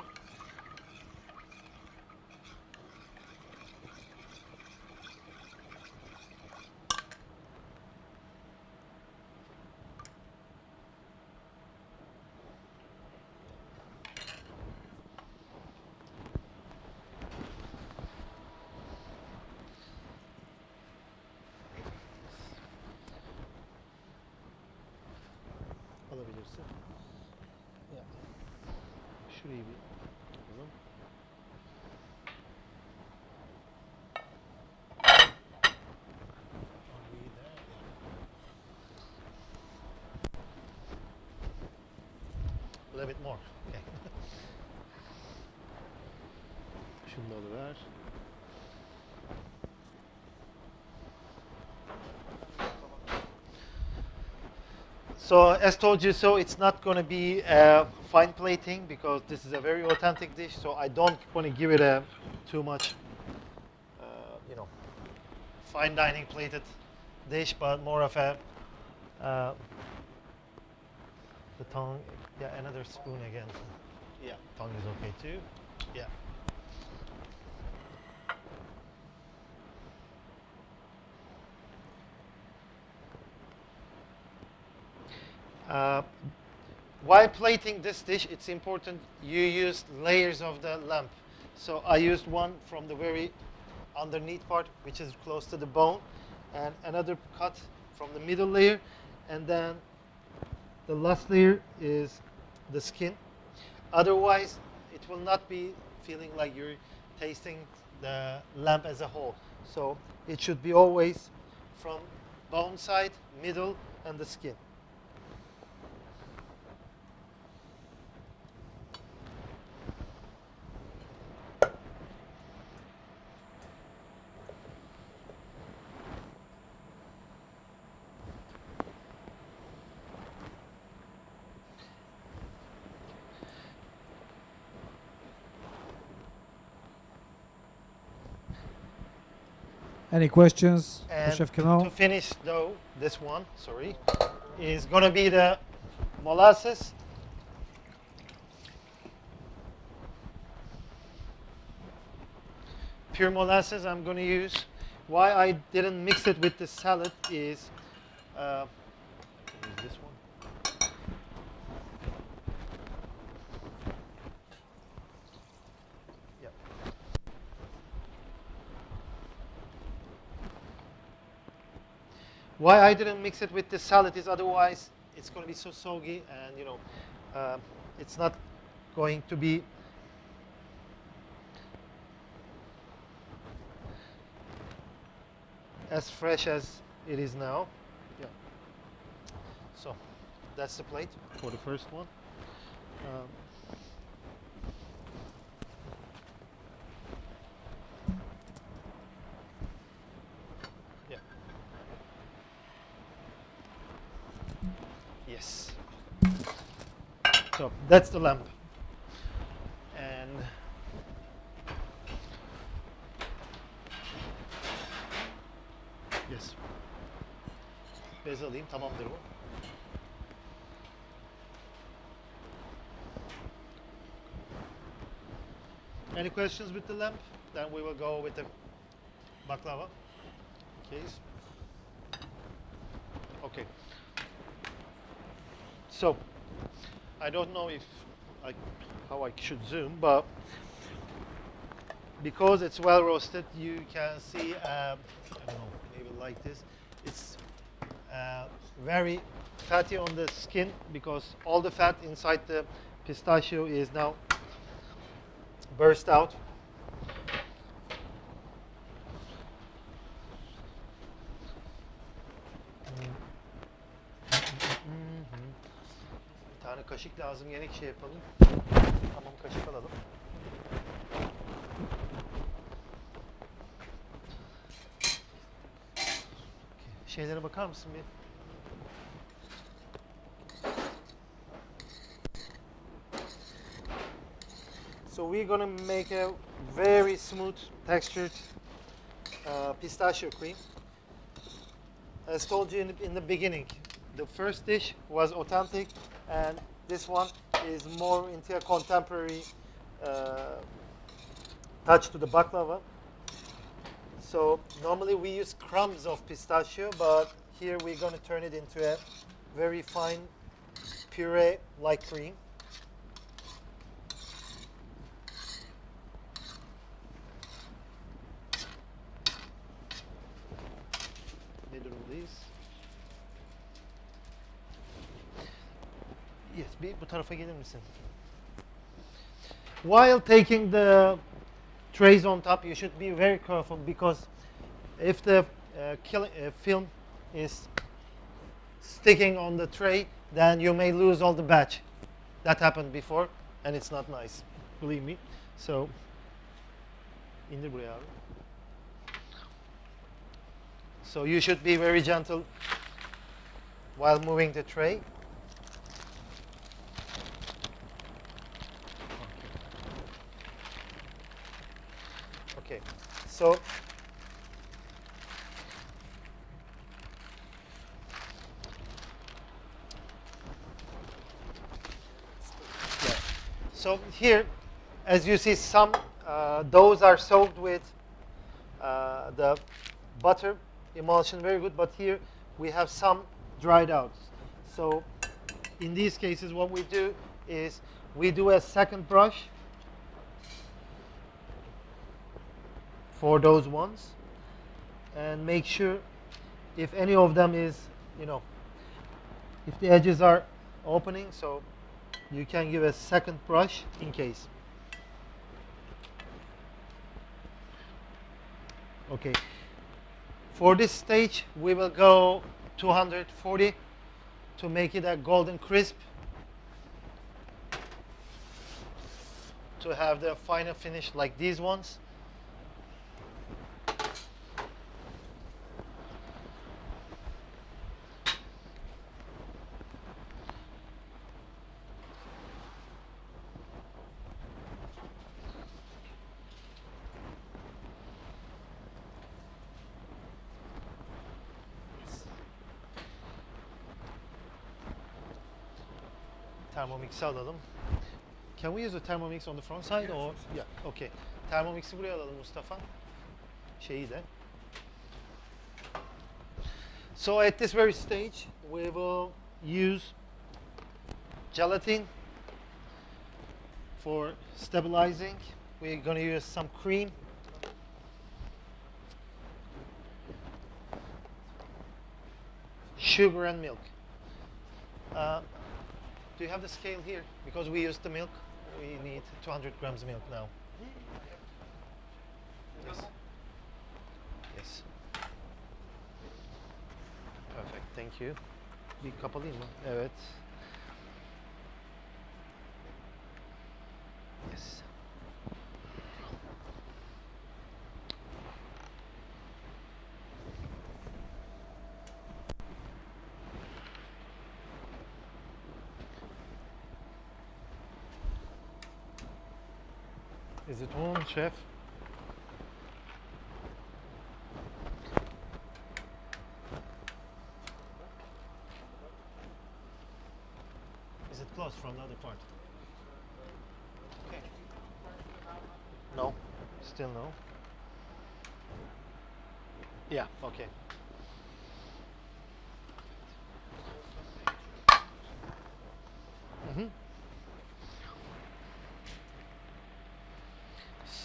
alabilirsin. Ya. Şurayı bir alalım. A little bit more. Okay. Şunu da alıver. So as told you, so it's not going to be fine plating because this is a very authentic dish. So I don't want to give it a too much, fine dining plated dish, but more of a the tongue. Yeah, another spoon again. Yeah, tongue is okay too. Yeah. While plating this dish, it's important you use layers of the lamb. So I used one from the very underneath part, which is close to the bone, and another cut from the middle layer, and then the last layer is the skin. Otherwise, it will not be feeling like you're tasting the lamb as a whole. So it should be always from bone side, middle, and the skin. Any questions for And Chef Kemal? to finish, though, this one, sorry, is going to be the molasses. Pure molasses I'm going to use. Why I didn't mix it with the salad is, this one. Yeah. Why I didn't mix it with the salad is otherwise it's going to be so soggy, and it's not going to be as fresh as it is now. Yeah. So that's the plate for the first one. Yeah. Yes. So that's the lamb. And yes. Bez alayım, tamamdır bu. Any questions with the lamb? Then we will go with the baklava. Case. Okay. Okay. So, I don't know if how I should zoom, but because it's well roasted, you can see, I don't know, maybe like this. It's very fatty on the skin because all the fat inside the pistachio is now burst out. Bir tane kaşık lazım, yeni şey yapalım. Tamam, kaşık alalım. Şeylere bakar mısın bir? So we're gonna make a very smooth textured pistachio cream. As told you in the beginning, the first dish was authentic, and this one is more into a contemporary touch to the baklava. So normally we use crumbs of pistachio, but here we're going to turn it into a very fine puree-like cream. Ne durumdayız? Yes, bir bu tarafa gelir misin? While taking the trays on top, you should be very careful, because if the film is sticking on the tray, then you may lose all the batch. That happened before, and it's not nice, believe me. So, indir buraya abi. So you should be very gentle while moving the tray. Okay, so yeah. So here, as you see, some doughs are soaked with the butter emulsion, very good, but here we have some dried out. So in these cases, what we do is we do a second brush for those ones, and make sure if any of them is, if the edges are opening, so you can give a second brush in case. Okay, for this stage we will go 240 to make it a golden crisp, to have the final finish like these ones. Thermomix'i alalım. Can we use the Thermomix on the front side, or? Yeah, okay. Thermomix'i buraya alalım Mustafa. Şeyi de. So at this very stage, we will use gelatin for stabilizing. We're going to use some cream. Sugar and milk. Do you have the scale here? Because we used the milk, we need 200 grams of milk now. Yes. Yes. Perfect, thank you. Bir kapalıyım mı? Evet. Yes. Is it on, chef? Is it closed from the other part? Okay. No, still no. Yeah, okay.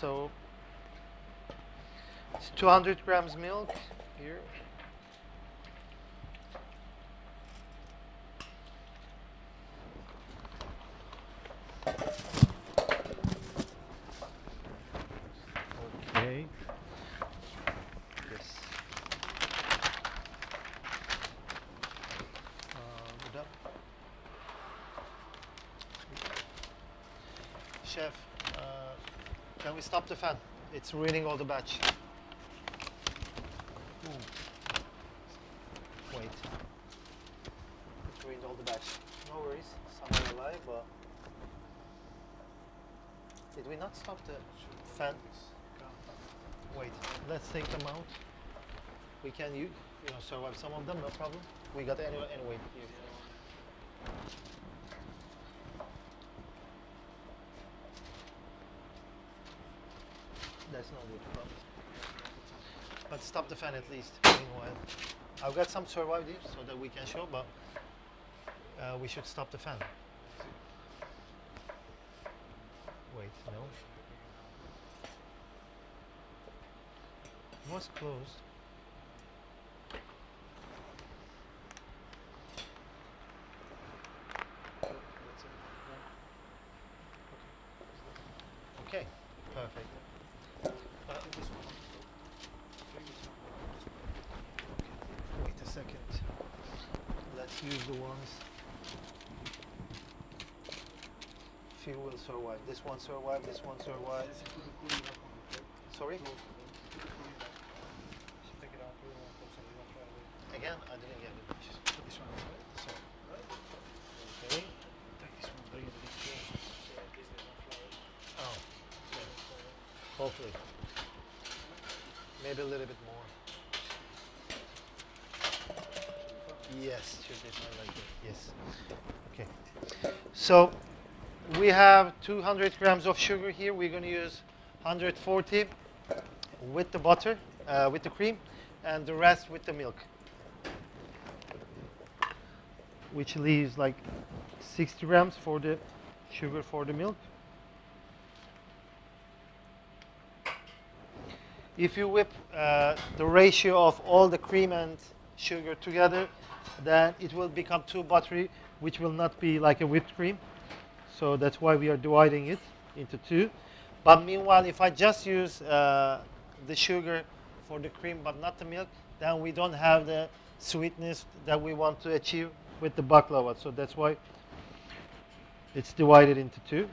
So it's 200 grams milk here. Okay. Yes. Good up. Chef, can we stop the fan? It's ruining all the batch. Wait. It's ruined all the batch. No worries. Some are alive, but did we not stop the fan? Wait. Let's take them out. We can survive some of them, no problem. We got anyway. Here. That's not good problem. But stop the fan at least, meanwhile. I've got some survive here so that we can show, but we should stop the fan. Wait, no. It was closed. Okay, perfect. Wait a second. Let's use the ones. Few will survive. This one survived. This one survived. Sorry? Again, I didn't get it. This one. Okay. Oh. Hopefully. Maybe a little bit more. Yes, should be fine like that. Yes. Okay. So we have 200 grams of sugar here. We're going to use 140 with the butter, with the cream, and the rest with the milk, which leaves like 60 grams for the sugar for the milk. If you whip the ratio of all the cream and sugar together, then it will become too buttery, which will not be like a whipped cream. So that's why we are dividing it into two. But meanwhile, if I just use the sugar for the cream but not the milk, then we don't have the sweetness that we want to achieve with the baklava. So that's why it's divided into two.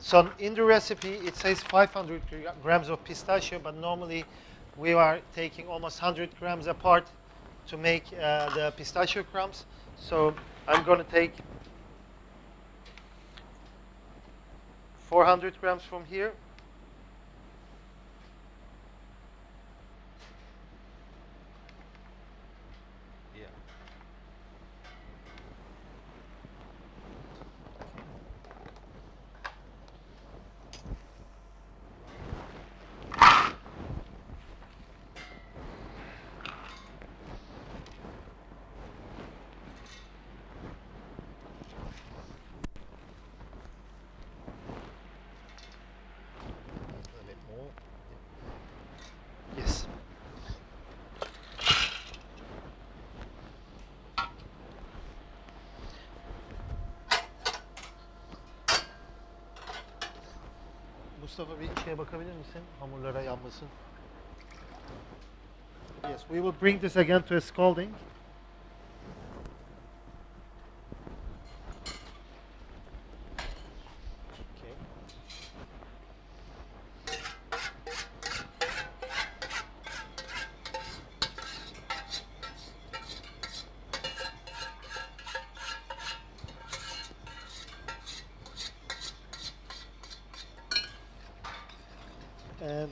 So in the recipe, it says 500 grams of pistachio, but normally we are taking almost 100 grams apart to make the pistachio crumbs. So I'm going to take 400 grams from here. Mustafa bir şeye bakabilir misin? Hamurlara yanmasın. Yes, we will bring this again to a scalding.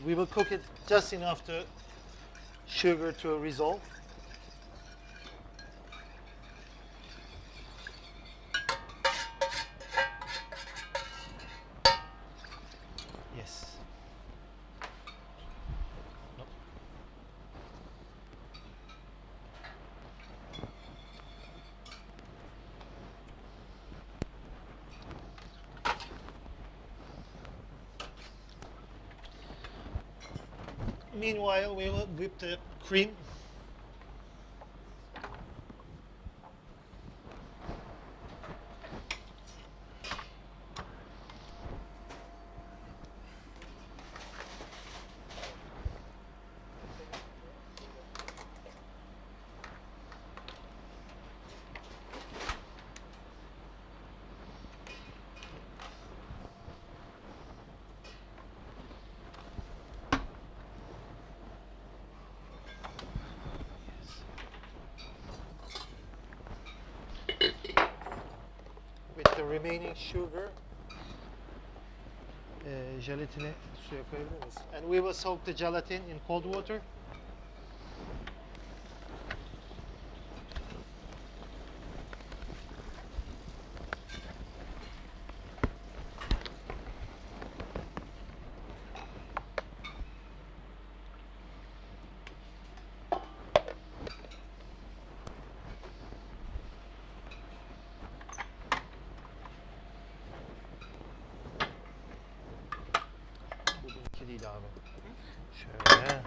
We will cook it just enough to sugar to resolve. Yes. Nope. Meanwhile, we will whip the cream. With the remaining sugar, jelatini suya koyabilir miyiz? And we will soak the gelatin in cold water. Bu bununki değil abi. Şöyle. Heh.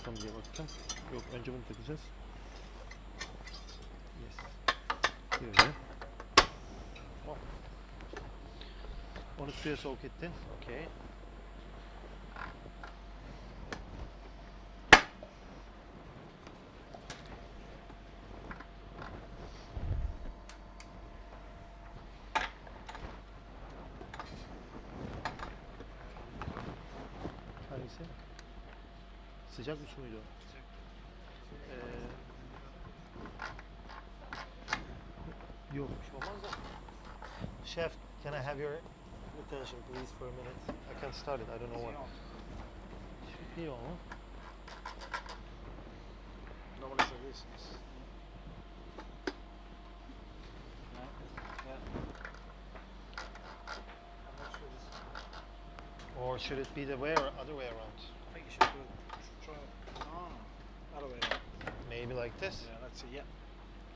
Tam diye bakacağım. Yok, önce bunu takacağız. Yes. Böyle. Hop. Onu suya soğuk ettin. Okey. Hangisi? Sıcak bir su muydu o? Yok, bir şey olmaz da. Chef, can I have your attention please for a minute? I can't start it, I don't know what. Should be on. Normally it's like this. I'm not sure this. Or should it be the way or other way around? I think you should do it. Try it. No, other way around. Maybe like this? Yeah, let's see. Yeah.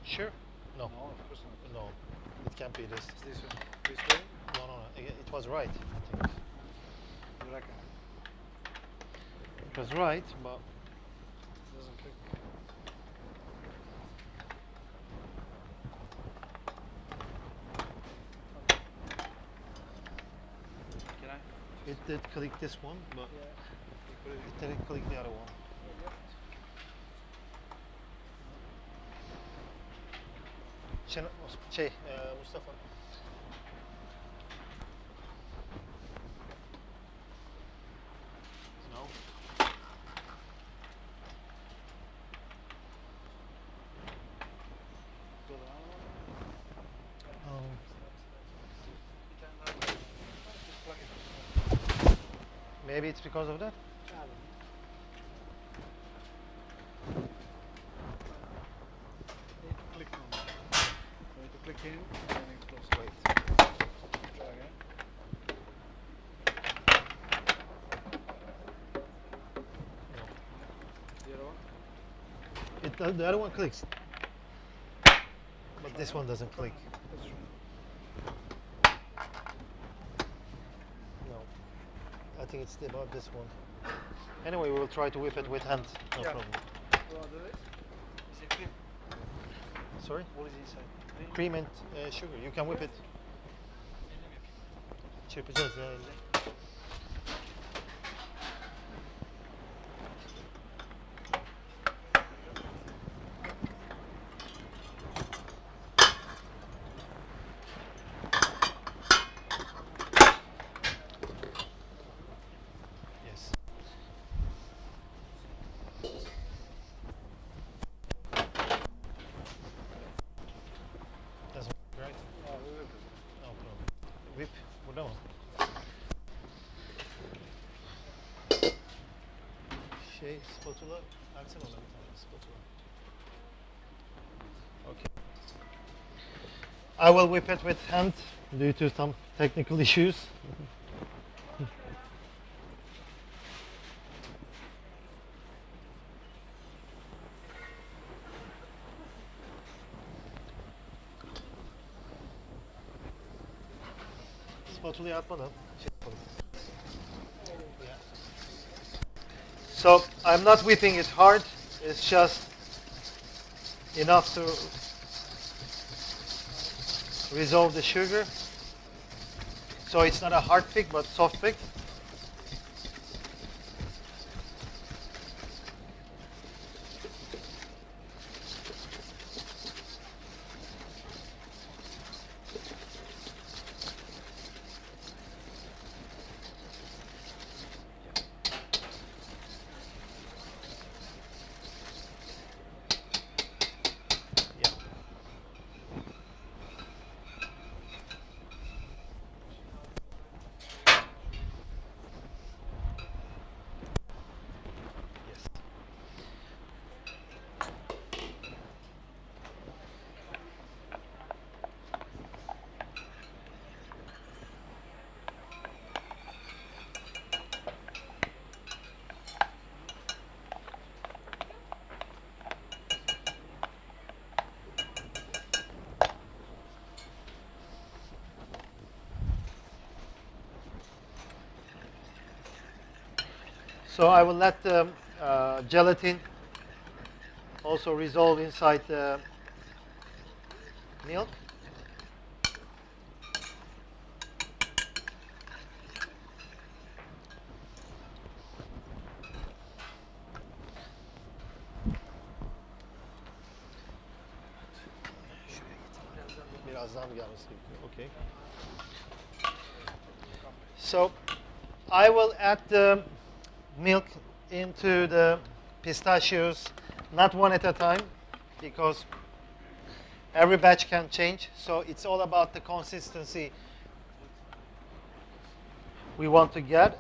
Sure? No. No, of course not. No, it can't be this. It's this way. This way. No, no, no. It was right, I think. You reckon? It was right, but It doesn't click. Can I? it did click this one, but Yeah. You put it it didn't click the other one. Mustafa. No. Oh. Maybe it's because of that. Click on it. You need to click in and then it close. Wait. Try again. The other one? The other one clicks, but this one doesn't click. That's true. No, I think it's about this one. Anyway, we will try to whip it with hand. No Yeah. problem. So I'll do this. Is it cream? Sorry, What is inside? cream and sugar. You can whip it. Çırpacağız ya elle. Yes. Doesn't work, right? Yeah, we will do. No problem. Whip. Burada mı? spatula. Versene ona bir tane spatula. Okay. I will whip it with hand due to some technical issues. Spatula'yı atmadan şey yapalım. Yeah. So I'm not whipping it hard. It's just enough to resolve the sugar. So it's not a hard pick, but soft pick. So I will let the gelatin also resolve inside the milk. Biraz daha mı gelmesi gerekiyor? Okay. So I will add the milk into the pistachios, not one at a time, because every batch can change. So it's all about the consistency we want to get.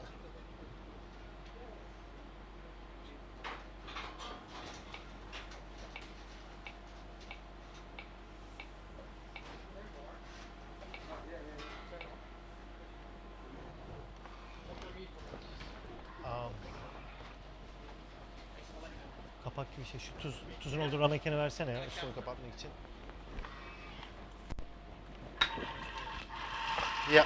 Kapak gibi bir şey. Şu tuzun olduğu ramekeni versene ya üstünü kapatmak için. Yeah.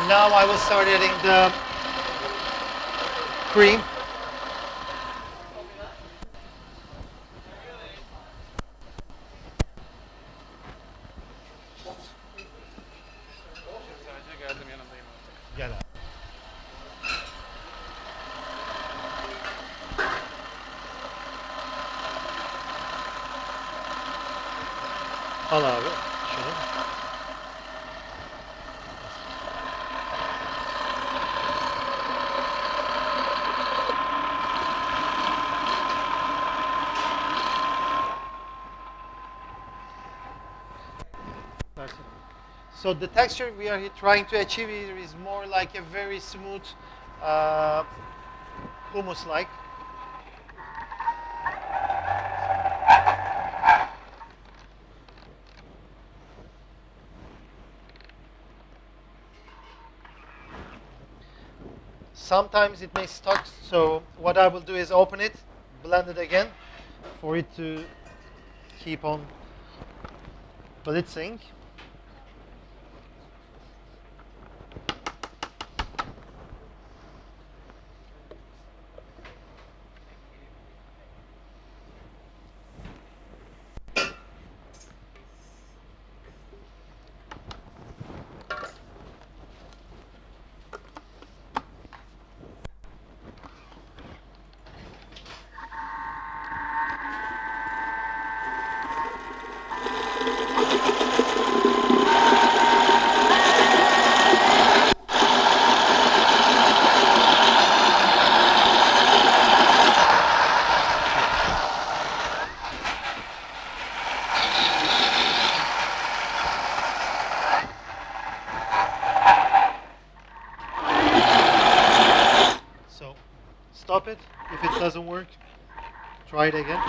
Now I will start adding the cream. Gel abi. Al abi şunu. So the texture we are trying to achieve here is more like a very smooth hummus-like. Sometimes it may stuck, so what I will do is open it, blend it again, for it to keep on blitzing. Stop it. If it doesn't work, try it again.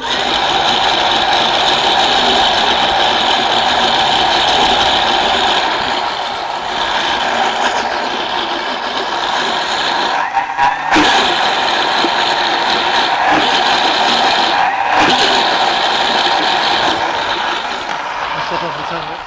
Stop off the timer.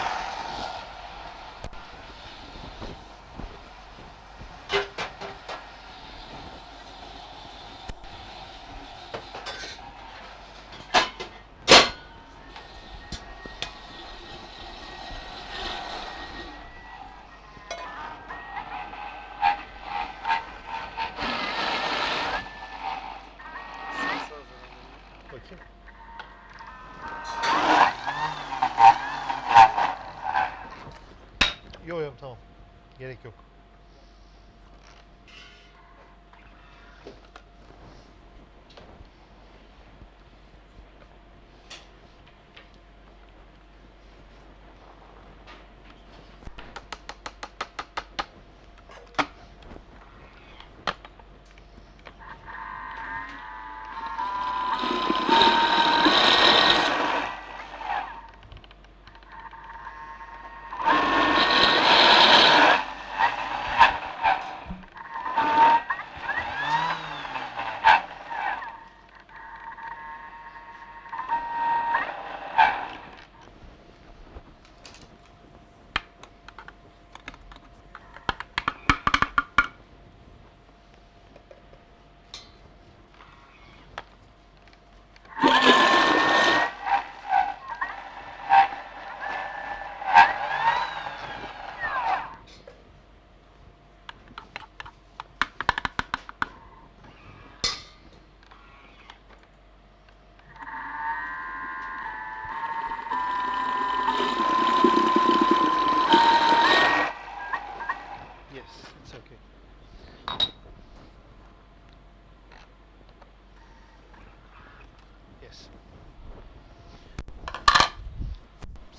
Bakayım. Yok tamam. Gerek yok.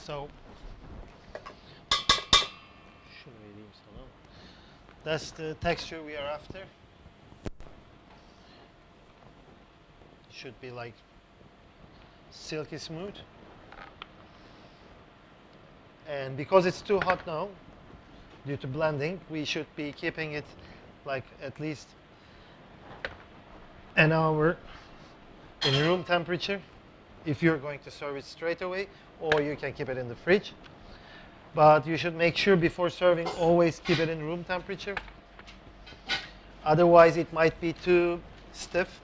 So, şunu vereyim sana. That's the texture we are after. Should be like silky smooth. And because it's too hot now, due to blending, we should be keeping it like at least an hour in room temperature if you're going to serve it straight away, or you can keep it in the fridge. But you should make sure before serving, always keep it in room temperature. Otherwise, it might be too stiff.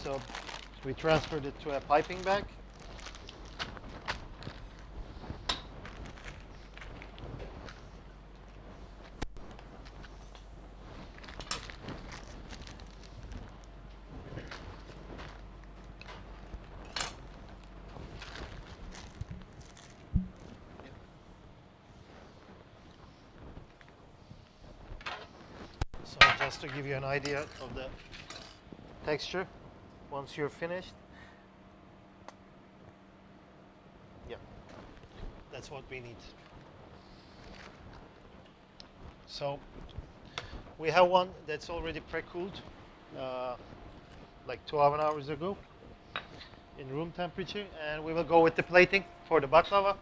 So we transferred it to a piping bag. So just to give you an idea of the texture, once you're finished, yeah, that's what we need. So we have one that's already pre-cooled, like 12 hours ago, in room temperature, and we will go with the plating for the baklava.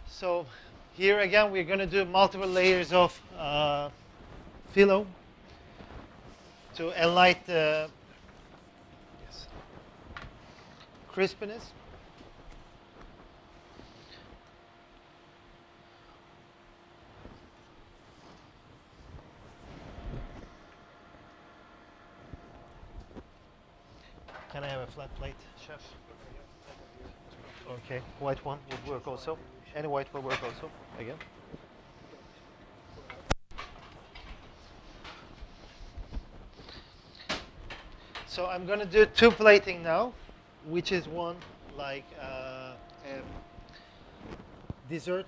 So here again, we're going to do multiple layers of phyllo to enlighten the crispiness. Can I have a flat plate, chef? Okay, white one would work also. Any white will work also, again. So I'm going to do two plating now, which is one like a dessert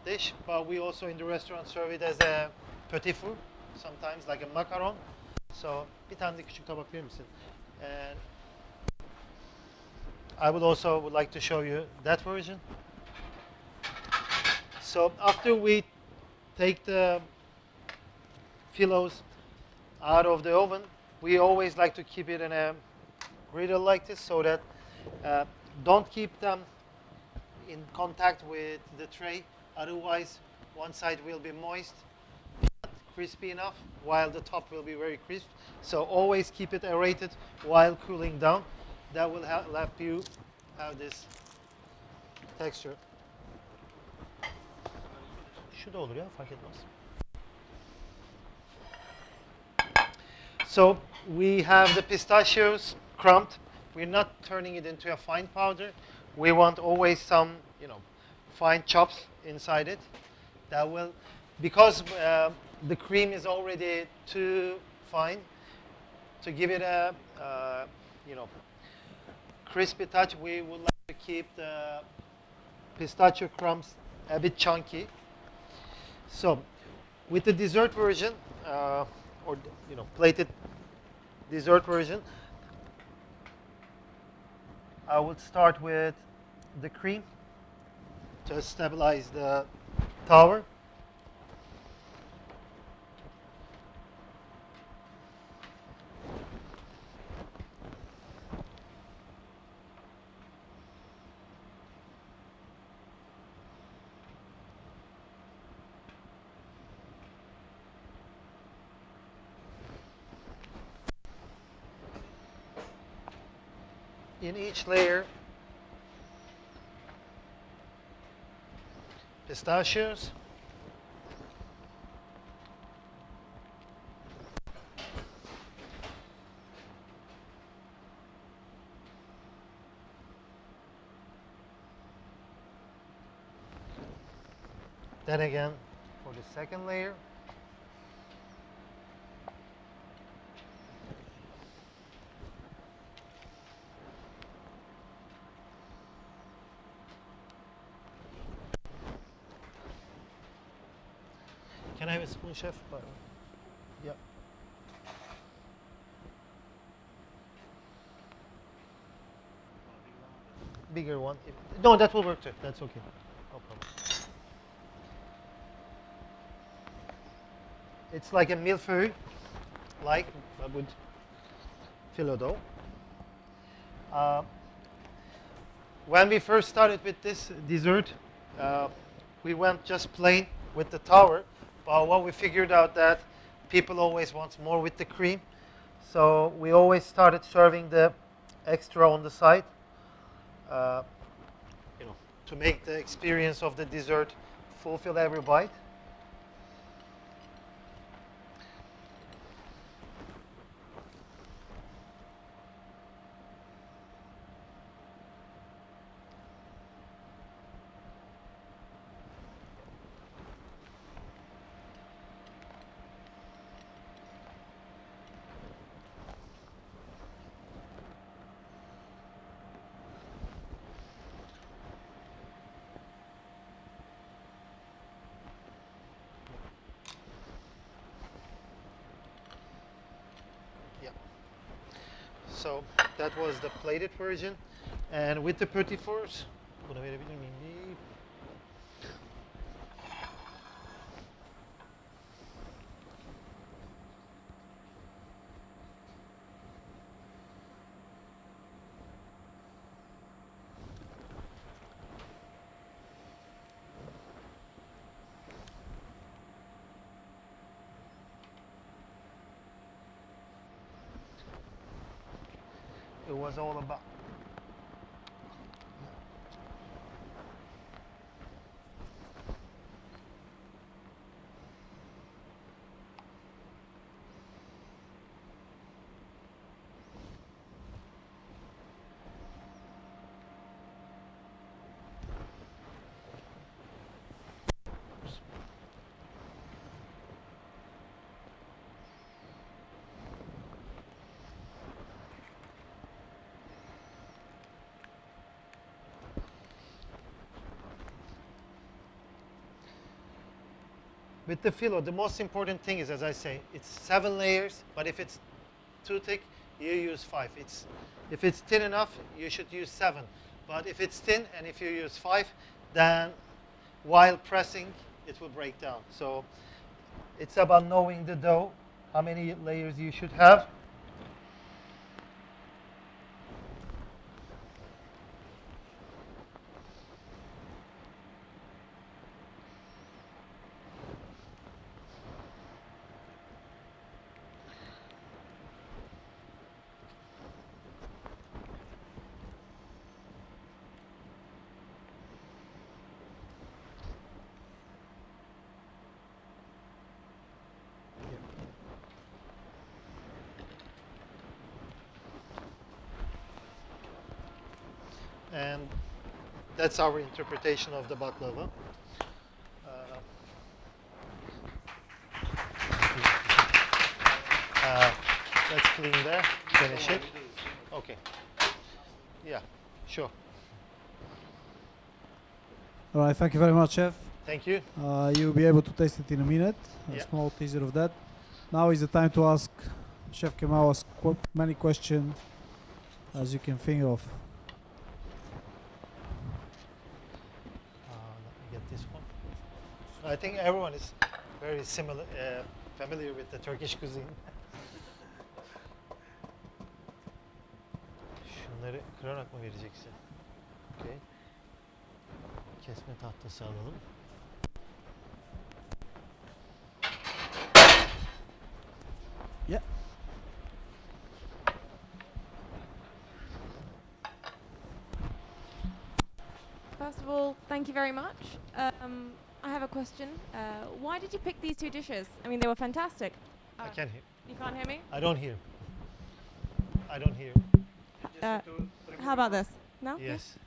dish, but we also in the restaurant serve it as a petit four, sometimes like a macaron. So bir tane de küçük tabak verir misin? And I would like to show you that version. So after we take the phyllos out of the oven, we always like to keep it in a griddle like this, so that don't keep them in contact with the tray. Otherwise, one side will be moist, not crispy enough, while the top will be very crisp. So always keep it aerated while cooling down. That will help you have this texture. Şu da olur ya, fark etmez. So we have the pistachios crumbed. We're not turning it into a fine powder. We want always some, fine chops inside it. That will, because the cream is already too fine, to give it a, crispy touch, we would like to keep the pistachio crumbs a bit chunky. So, with the dessert version, or plated dessert version, I would start with the cream to stabilize the tower. In each layer, pistachios, then again for the second layer, can I have a spoon, chef? Yeah. Bigger one. No, that will work too. That's okay. No problem. It's like a millefeuille, but with phyllo dough. When we first started with this dessert, we went just plain with the tower. But what we figured out that people always want more with the cream. So we always started serving the extra on the side, to make the experience of the dessert fulfill every bite. So that was the plated version. And with the petit fours, bunu verebilir miyim? It was all about. With the filo, the most important thing is, as I say, it's 7 layers, but if it's too thick, you use 5. If it's thin enough, you should use 7. But if it's thin and if you use 5, then while pressing, it will break down. So it's about knowing the dough, how many layers you should have. And that's our interpretation of the baklava. Let's clean there, finish it. Okay. Yeah, sure. All right, thank you very much, Chef. Thank you. You'll be able to taste it in a minute. A Yeah. small teaser of that. Now is the time to ask Chef Kemal as many questions as you can think of. Let me get this one. I think everyone is very similar, familiar with the Turkish cuisine. Şunları kırarak mı vereceksin? Okay. Kesme tahtası alalım. Yeah. First of all, thank you very much. I have a question. Why did you pick these 2 dishes? I mean, they were fantastic. I can't hear. You can't hear me? I don't hear. I don't hear. How about this? No? Yes.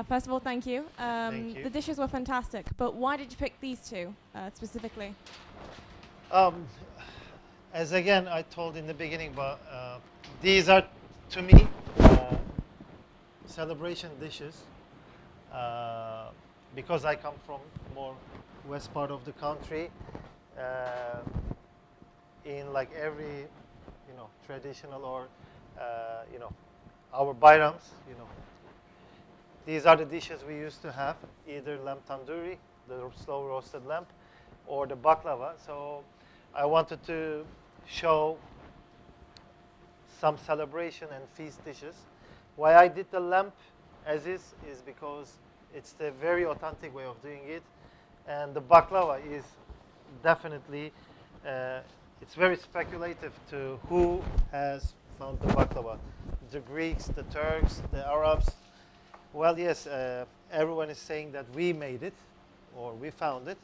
First of all, thank you. Thank you. The dishes were fantastic, but why did you pick these 2 specifically? As again I told in the beginning, but these are to me celebration dishes because I come from more west part of the country. In like every traditional or our bayrams, these are the dishes we used to have, either lamb tandoori, the slow roasted lamb, or the baklava. So I wanted to show some celebration and feast dishes. Why I did the lamb as is because it's the very authentic way of doing it, and the baklava is definitely it's very speculative to who has found the baklava. The Greeks, the Turks, the Arabs. Well, yes, everyone is saying that we made it or we found it,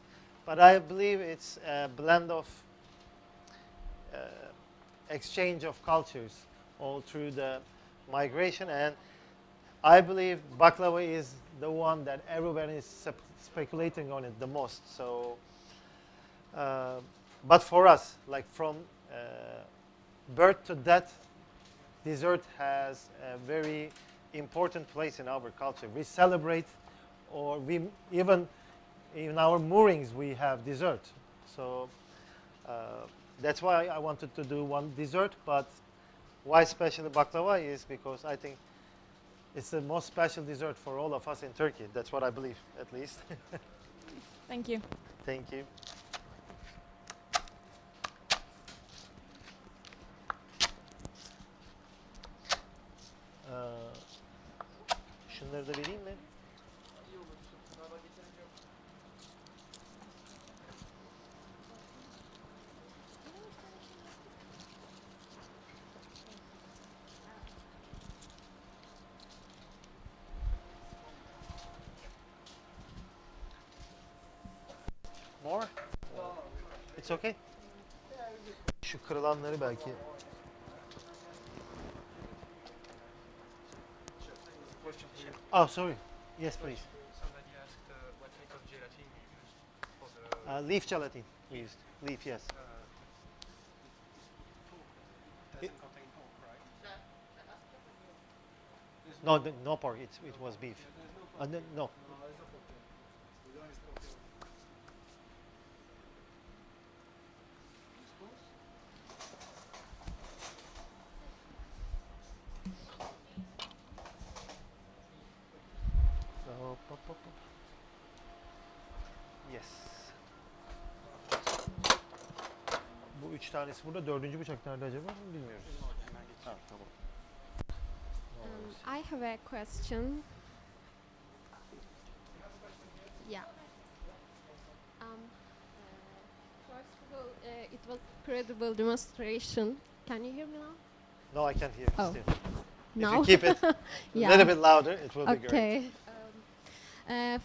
but I believe it's a blend of exchange of cultures all through the migration, and I believe baklava is the one that everyone is speculating on it the most. So, but for us, like from birth to death, dessert has a very important place in our culture. We celebrate, or we even in our moorings we have dessert. So that's why I wanted to do one dessert, but why especially baklava is because I think it's the most special dessert for all of us in Turkey. That's what I believe, at least. Thank you. Thank you. Şunları da vereyim mi? More? It's okay. Şu kırılanları belki. Question for you. Oh, sorry. Yes, please. Somebody asked what type of gelatin you use for the Leaf gelatin we used. Leaf, yes. pork. Doesn't contain pork, right? No, no pork. It was beef. No. So, yes. Bu üç tanesi burada. Dördüncü bıçak nerede acaba? Bilmiyoruz. Ha, tamam. I have a question. Yeah. First of all, it was incredible demonstration. Can you hear me now? No, I can't hear Oh. still. If No. you keep it a Yeah. little bit louder, it will be great. Okay.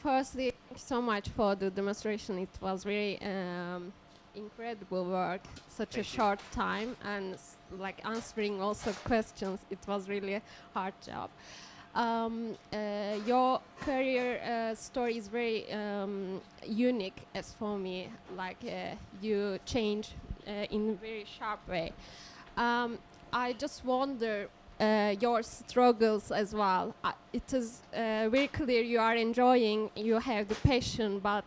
Firstly, thank you so much for the demonstration. It was very incredible work, such a Thank you. short time, and like answering also questions. It was really a hard job. Your career story is very unique as for me. Like you change in a very sharp way. I just wonder your struggles as well. It is very clear you are enjoying, you have the passion, but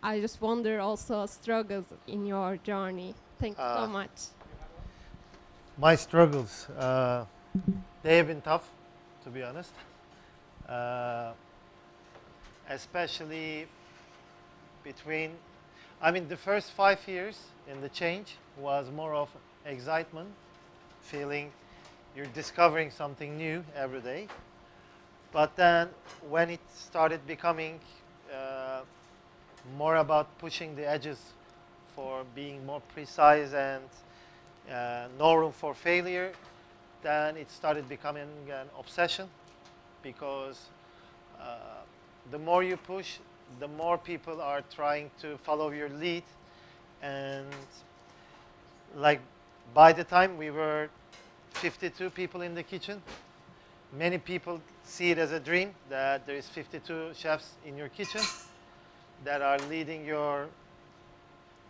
I just wonder also struggles in your journey. Thank you so much. My struggles, they have been tough, to be honest. Especially between, the first 5 years in the change was more of excitement, feeling you're discovering something new every day. But then when it started becoming more about pushing the edges for being more precise and no room for failure, then it started becoming an obsession, because the more you push, the more people are trying to follow your lead. And like by the time we were 52 people in the kitchen, many people see it as a dream that there is 52 chefs in your kitchen that are leading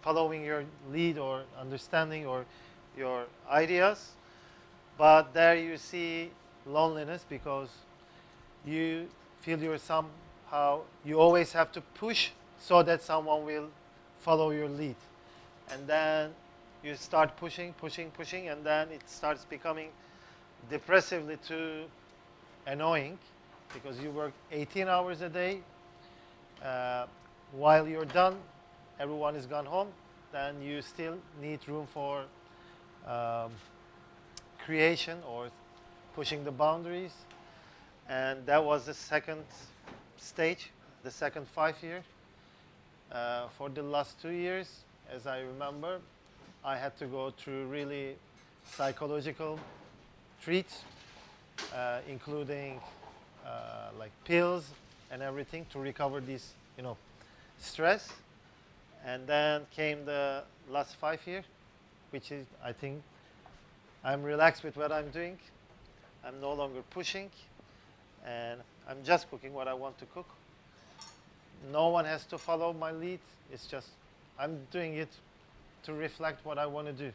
following your lead or understanding or your ideas. But there you see loneliness, because you feel you always have to push so that someone will follow your lead. And then you start pushing, and then it starts becoming depressively too annoying, because you work 18 hours a day. While you're done, everyone is gone home, then you still need room for creation or pushing the boundaries. And that was the second stage, the second 5 year. For the last 2 years, as I remember, I had to go through really psychological treats, including like pills and everything to recover this, stress. And then came the last 5 year, which is, I think, I'm relaxed with what I'm doing. I'm no longer pushing, and I'm just cooking what I want to cook. No one has to follow my lead. It's just, I'm doing it to reflect what I want to do,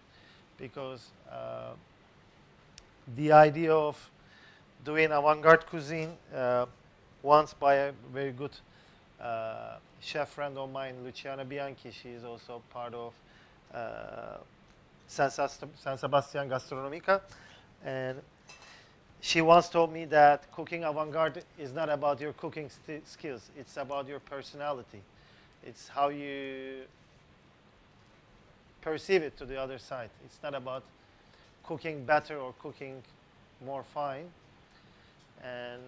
because the idea of doing avant-garde cuisine, once by a very good chef friend of mine, Luciana Bianchi. She is also part of San Sebastian Gastronomica, And she once told me that cooking avant-garde is not about your cooking skills. It's about your personality. It's how you perceive it to the other side. It's not about cooking better or cooking more fine. And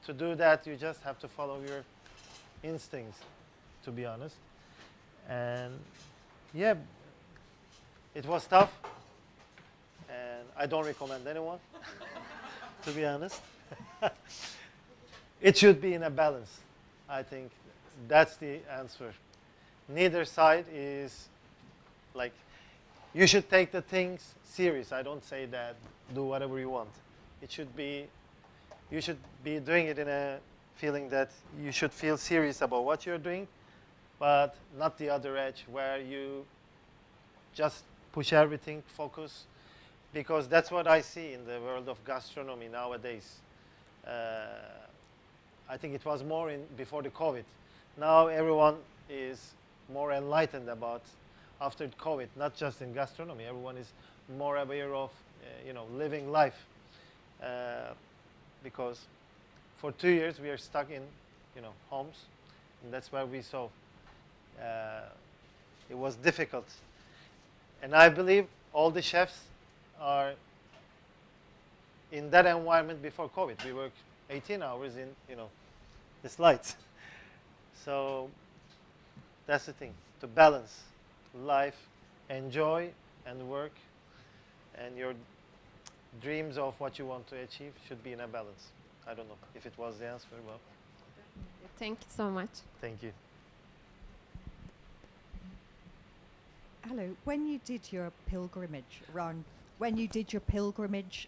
to do that, you just have to follow your instincts, to be honest. And yeah, it was tough. And I don't recommend anyone, to be honest. It should be in a balance. I think that's the answer. Neither side is like, you should take the things serious. I don't say that do whatever you want. It should be, you should be doing it in a feeling that you should feel serious about what you're doing, but not the other edge where you just push everything, focus, because that's what I see in the world of gastronomy nowadays. I think it was more before the COVID. Now everyone is more enlightened about after COVID, not just in gastronomy. Everyone is more aware of, living life, because for 2 years we are stuck in, homes, and that's where we saw it was difficult. And I believe all the chefs are in that environment before COVID. We work 18 hours in, the slides. So that's the thing, to balance life, enjoy and work, and your dreams of what you want to achieve should be in a balance. I don't know if it was the answer, but Thank you so much. thank you. Hello. When you did your pilgrimage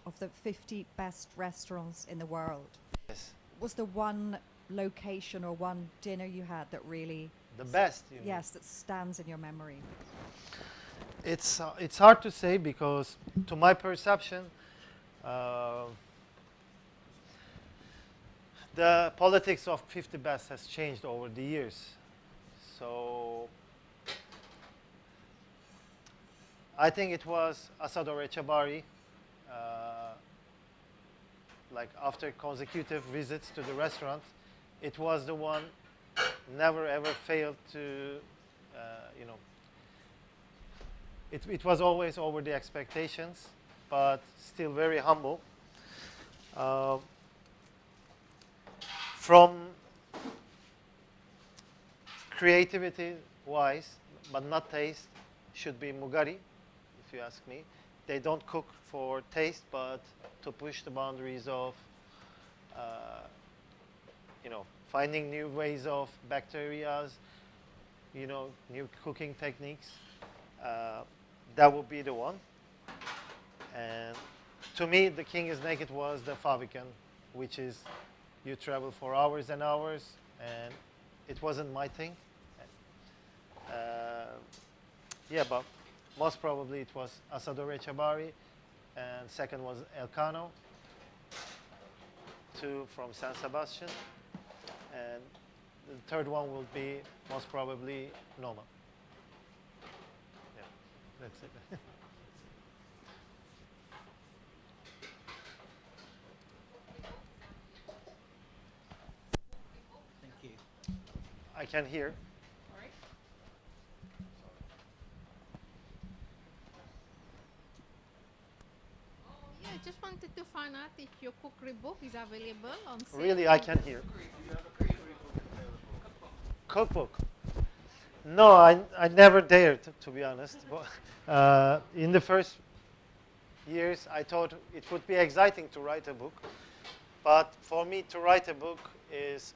of the 50 best restaurants in the world, Yes. was there one location or one dinner you had that really, The best, you mean. yes, that stands in your memory? It's hard to say because, to my perception, the politics of 50 best has changed over the years. So I think it was Asador Echabari, like after consecutive visits to the restaurant, it was the one never ever failed to, it was always over the expectations, but still very humble. From creativity-wise, but not taste, should be Mugari, if you ask me. They don't cook for taste, but to push the boundaries of, finding new ways of bacteria, new cooking techniques. That would be the one. And to me, the King is Naked was the Faviken, which is you travel for hours and hours, and it wasn't my thing. Yeah, but most probably it was Asador Echabari, and second was Elcano, 2 from San Sebastian, and the third one will be most probably Noma. Yeah, that's it. Thank you. I can hear. Yeah, I just wanted to find out if your cookery book is available on sale. Really, I can hear. Cookbook. No, I never dared, to be honest. In the first years, I thought it would be exciting to write a book. But for me, to write a book is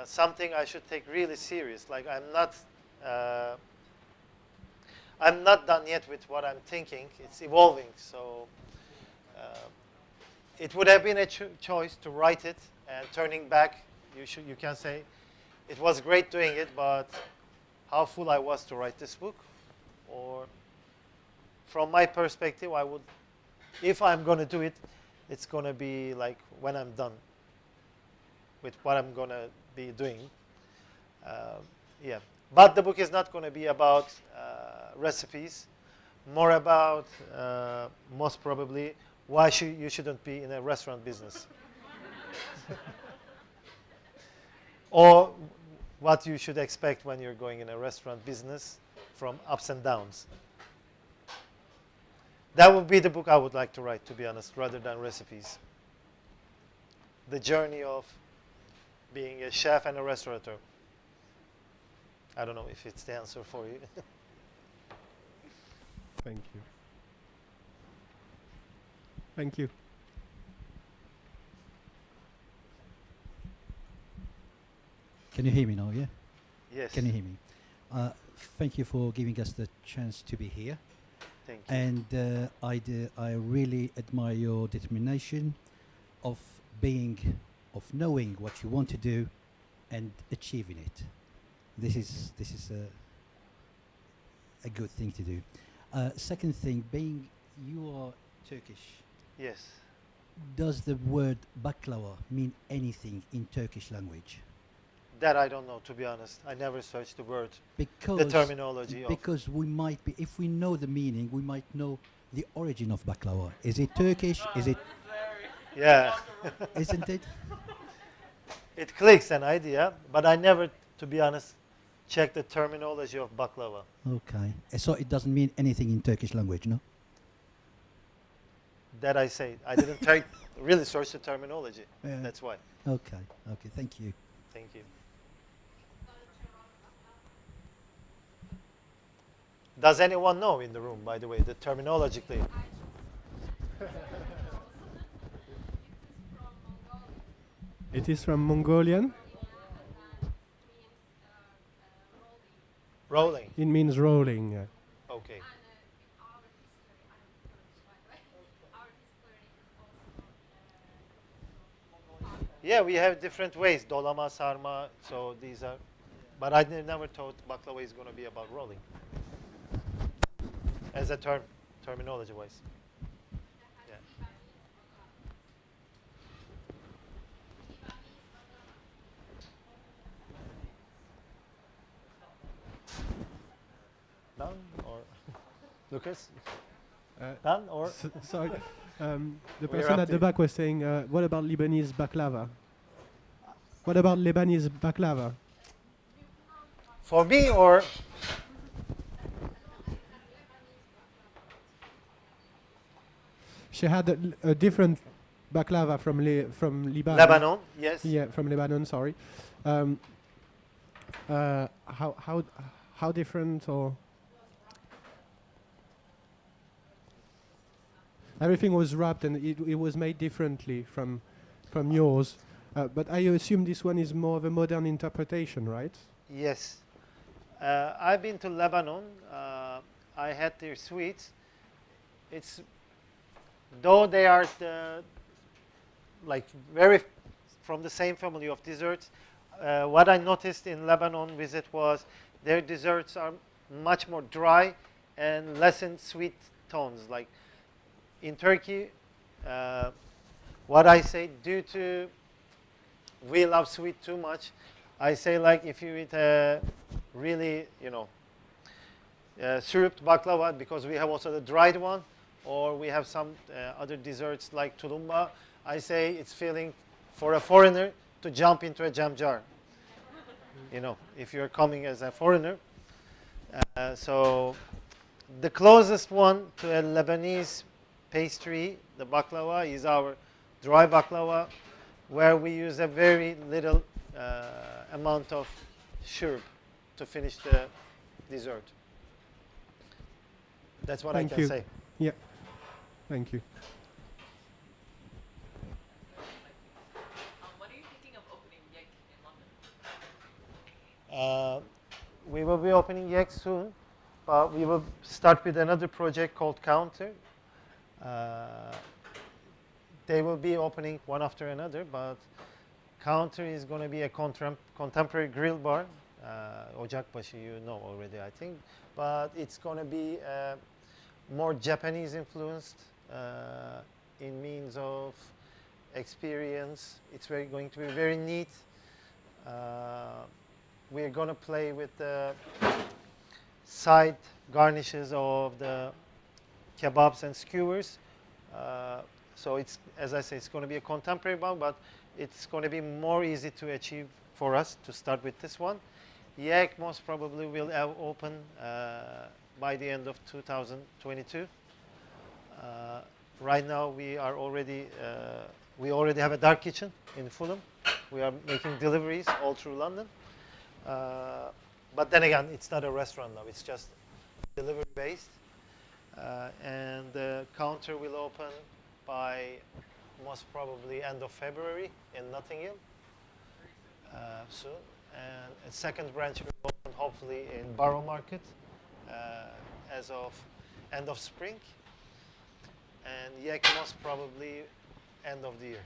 something I should take really serious. Like, I'm not done yet with what I'm thinking. It's evolving. So it would have been a choice to write it, and turning back, you can say, it was great doing it, but how fool I was to write this book. Or from my perspective, I would, if I'm going to do it, it's going to be like when I'm done with what I'm going to be doing. Yeah, but the book is not going to be about recipes, more about most probably why you shouldn't be in a restaurant business. Or what you should expect when you're going in a restaurant business from ups and downs. That would be the book I would like to write, to be honest, rather than recipes. The journey of being a chef and a restaurateur. I don't know if it's the answer for you. Thank you. Thank you. Can you hear me now, yeah? Yes. Can you hear me? Thank you for giving us the chance to be here. Thank you. And I really admire your determination of knowing what you want to do and achieving it. This is a good thing to do. Second thing, being you are Turkish. Yes. Does the word baklava mean anything in Turkish language? That I don't know, to be honest. I never searched the word, Because the terminology of. Because we might be, if we know the meaning, we might know the origin of baklava. Is it Turkish? Is it? Yeah. Isn't it? It clicks an idea, but I never, to be honest, checked the terminology of baklava. Okay. So it doesn't mean anything in Turkish language, no? That I say. I didn't really search the terminology. Yeah. That's why. Okay. Okay. Thank you. Thank you. Does anyone know in the room, by the way, the terminologically? It is from Mongolian. Rolling. It means rolling. Okay. Yeah, we have different ways. Dolama, sarma, so these are. But I never thought baklava is going to be about rolling. As a terminology-wise. Yeah. Done or Lucas? Done or? Sorry. The We're person at the back was saying, what about Lebanese baklava? What about Lebanese baklava? For me or? She had a different baklava from Lebanon. Lebanon, yes. Yeah, from Lebanon. Sorry. How different or? Everything was wrapped and it was made differently from yours. But I assume this one is more of a modern interpretation, right? Yes. I've been to Lebanon. I had their sweets. It's, though they are very from the same family of desserts, what I noticed in Lebanon visit was their desserts are much more dry and less in sweet tones. Like in Turkey, what I say, due to we love sweet too much, I say like if you eat a really, syruped baklava, because we have also the dried one, or we have some other desserts like tulumba, I say it's feeling for a foreigner to jump into a jam jar. If you're coming as a foreigner. So the closest one to a Lebanese pastry, the baklava, is our dry baklava, where we use a very little amount of syrup to finish the dessert. That's what I can say. Yeah. Thank you. When are you thinking of opening Yek in London? We will be opening Yek soon, but we will start with another project called Counter. They will be opening one after another, but Counter is going to be a contemporary grill bar. Ocakbaşı, you know already, I think. But it's going to be more Japanese influenced in means of experience. It's going to be very neat. We're going to play with the side garnishes of the kebabs and skewers. So it's, as I say, it's going to be a contemporary one, but it's going to be more easy to achieve for us to start with this one. Yak most probably will have open by the end of 2022. Right now we already have a dark kitchen in Fulham. We are making deliveries all through London. But then again, it's not a restaurant now. It's just delivery based. And the counter will open by most probably end of February in Notting Hill soon. And a second branch will open hopefully in Borough Market as of end of spring. And Yak most probably end of the year.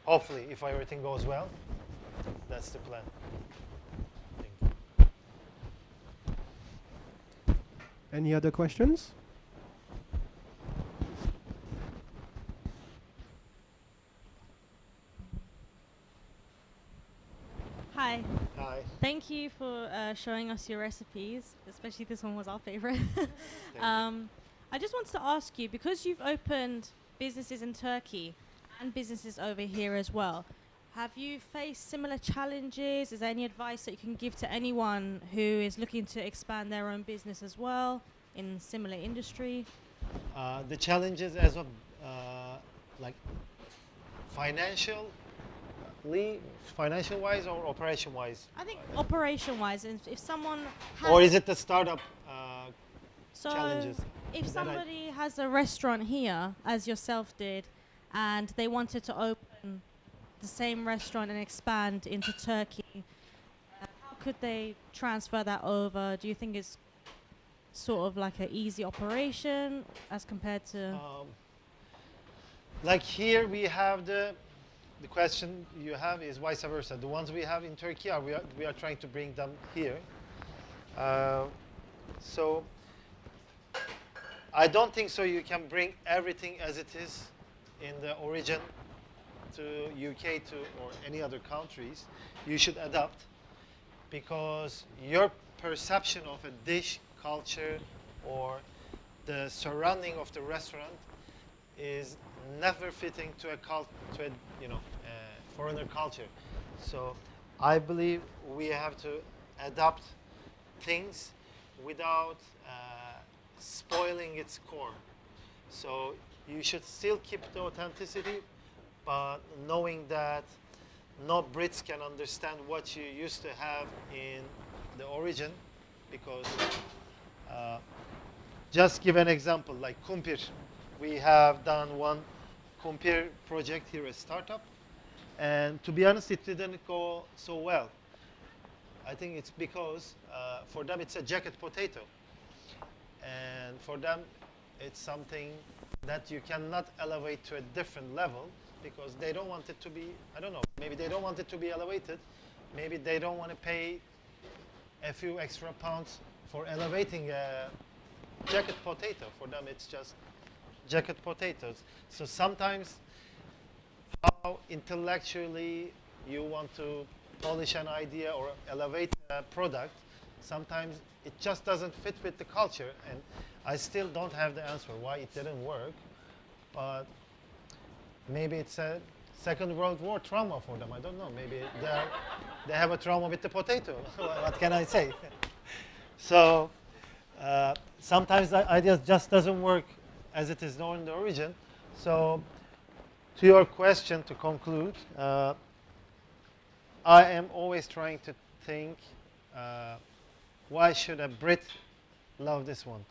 Hopefully, if everything goes well, that's the plan. Thank you. Any other questions? Hi. Hi. Thank you for showing us your recipes, especially this one was our favorite. I just wanted to ask you, because you've opened businesses in Turkey and businesses over here as well, have you faced similar challenges? Is there any advice that you can give to anyone who is looking to expand their own business as well in similar industry? The challenges as of like financial-wise or operation-wise? I think operation-wise, if someone has... Or is it the startup So challenges? if somebody has a restaurant here, as yourself did, and they wanted to open the same restaurant and expand into Turkey, how could they transfer that over? Do you think it's sort of like an easy operation as compared to... like here we have the question you have is vice versa. The ones we have in Turkey, we are trying to bring them here. So I don't think so you can bring everything as it is in the origin to UK or any other countries. You should adapt, because your perception of a dish, culture, or the surrounding of the restaurant is never fitting to a foreigner culture. So I believe we have to adapt things without spoiling its core. So you should still keep the authenticity, but knowing that no Brits can understand what you used to have in the origin, because just give an example, like kumpir. We have done one kumpir project here, a startup, and to be honest, it didn't go so well. I think it's because for them it's a jacket potato, and for them it's something that you cannot elevate to a different level, because they don't want it to be, I don't know, maybe they don't want it to be elevated, maybe they don't want to pay a few extra pounds for elevating a jacket potato. For them it's just jacket potatoes. So sometimes how intellectually you want to polish an idea or elevate a product, sometimes it just doesn't fit with the culture, and I still don't have the answer why it didn't work, but maybe it's a Second World War trauma for them. I don't know. Maybe they have a trauma with the potato. What can I say? So sometimes the idea just doesn't work as it is known in the origin. So to your question, to conclude, I am always trying to think, why should a Brit love this one?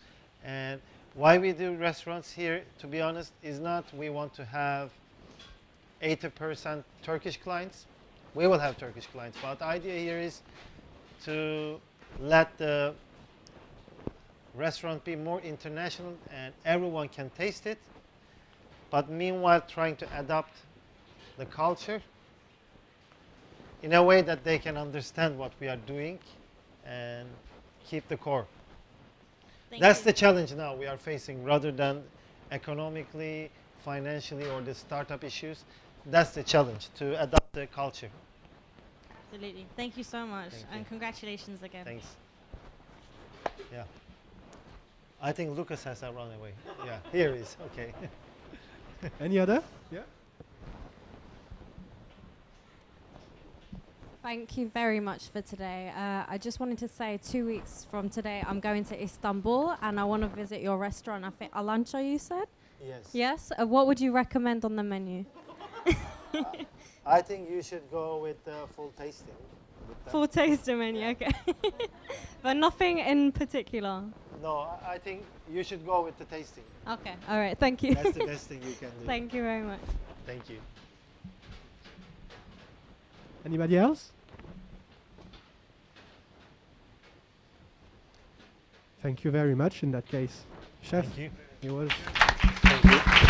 And why we do restaurants here, to be honest, is not we want to have 80% Turkish clients. We will have Turkish clients, but the idea here is to let the restaurant be more international and everyone can taste it, but meanwhile trying to adapt the culture in a way that they can understand what we are doing and keep the core. That's the challenge now we are facing, rather than economically, financially, or the startup issues. That's the challenge, to adapt the culture. Absolutely. Thank you so much, and congratulations again. Thanks. Yeah. I think Lucas has run away. Yeah, here he is. Okay. Any other? Yeah. Thank you very much for today. I just wanted to say 2 weeks from today, I'm going to Istanbul and I want to visit your restaurant. I think Alancha, you said? Yes. Yes? What would you recommend on the menu? I think you should go with full tasting. Full tasting menu, okay. But nothing in particular? No, I think you should go with the tasting. Okay, all right, thank you. That's the best thing you can do. Thank you very much. Thank you. Anybody else? Thank you very much in that case. Chef, Thank you. it was... Thank you.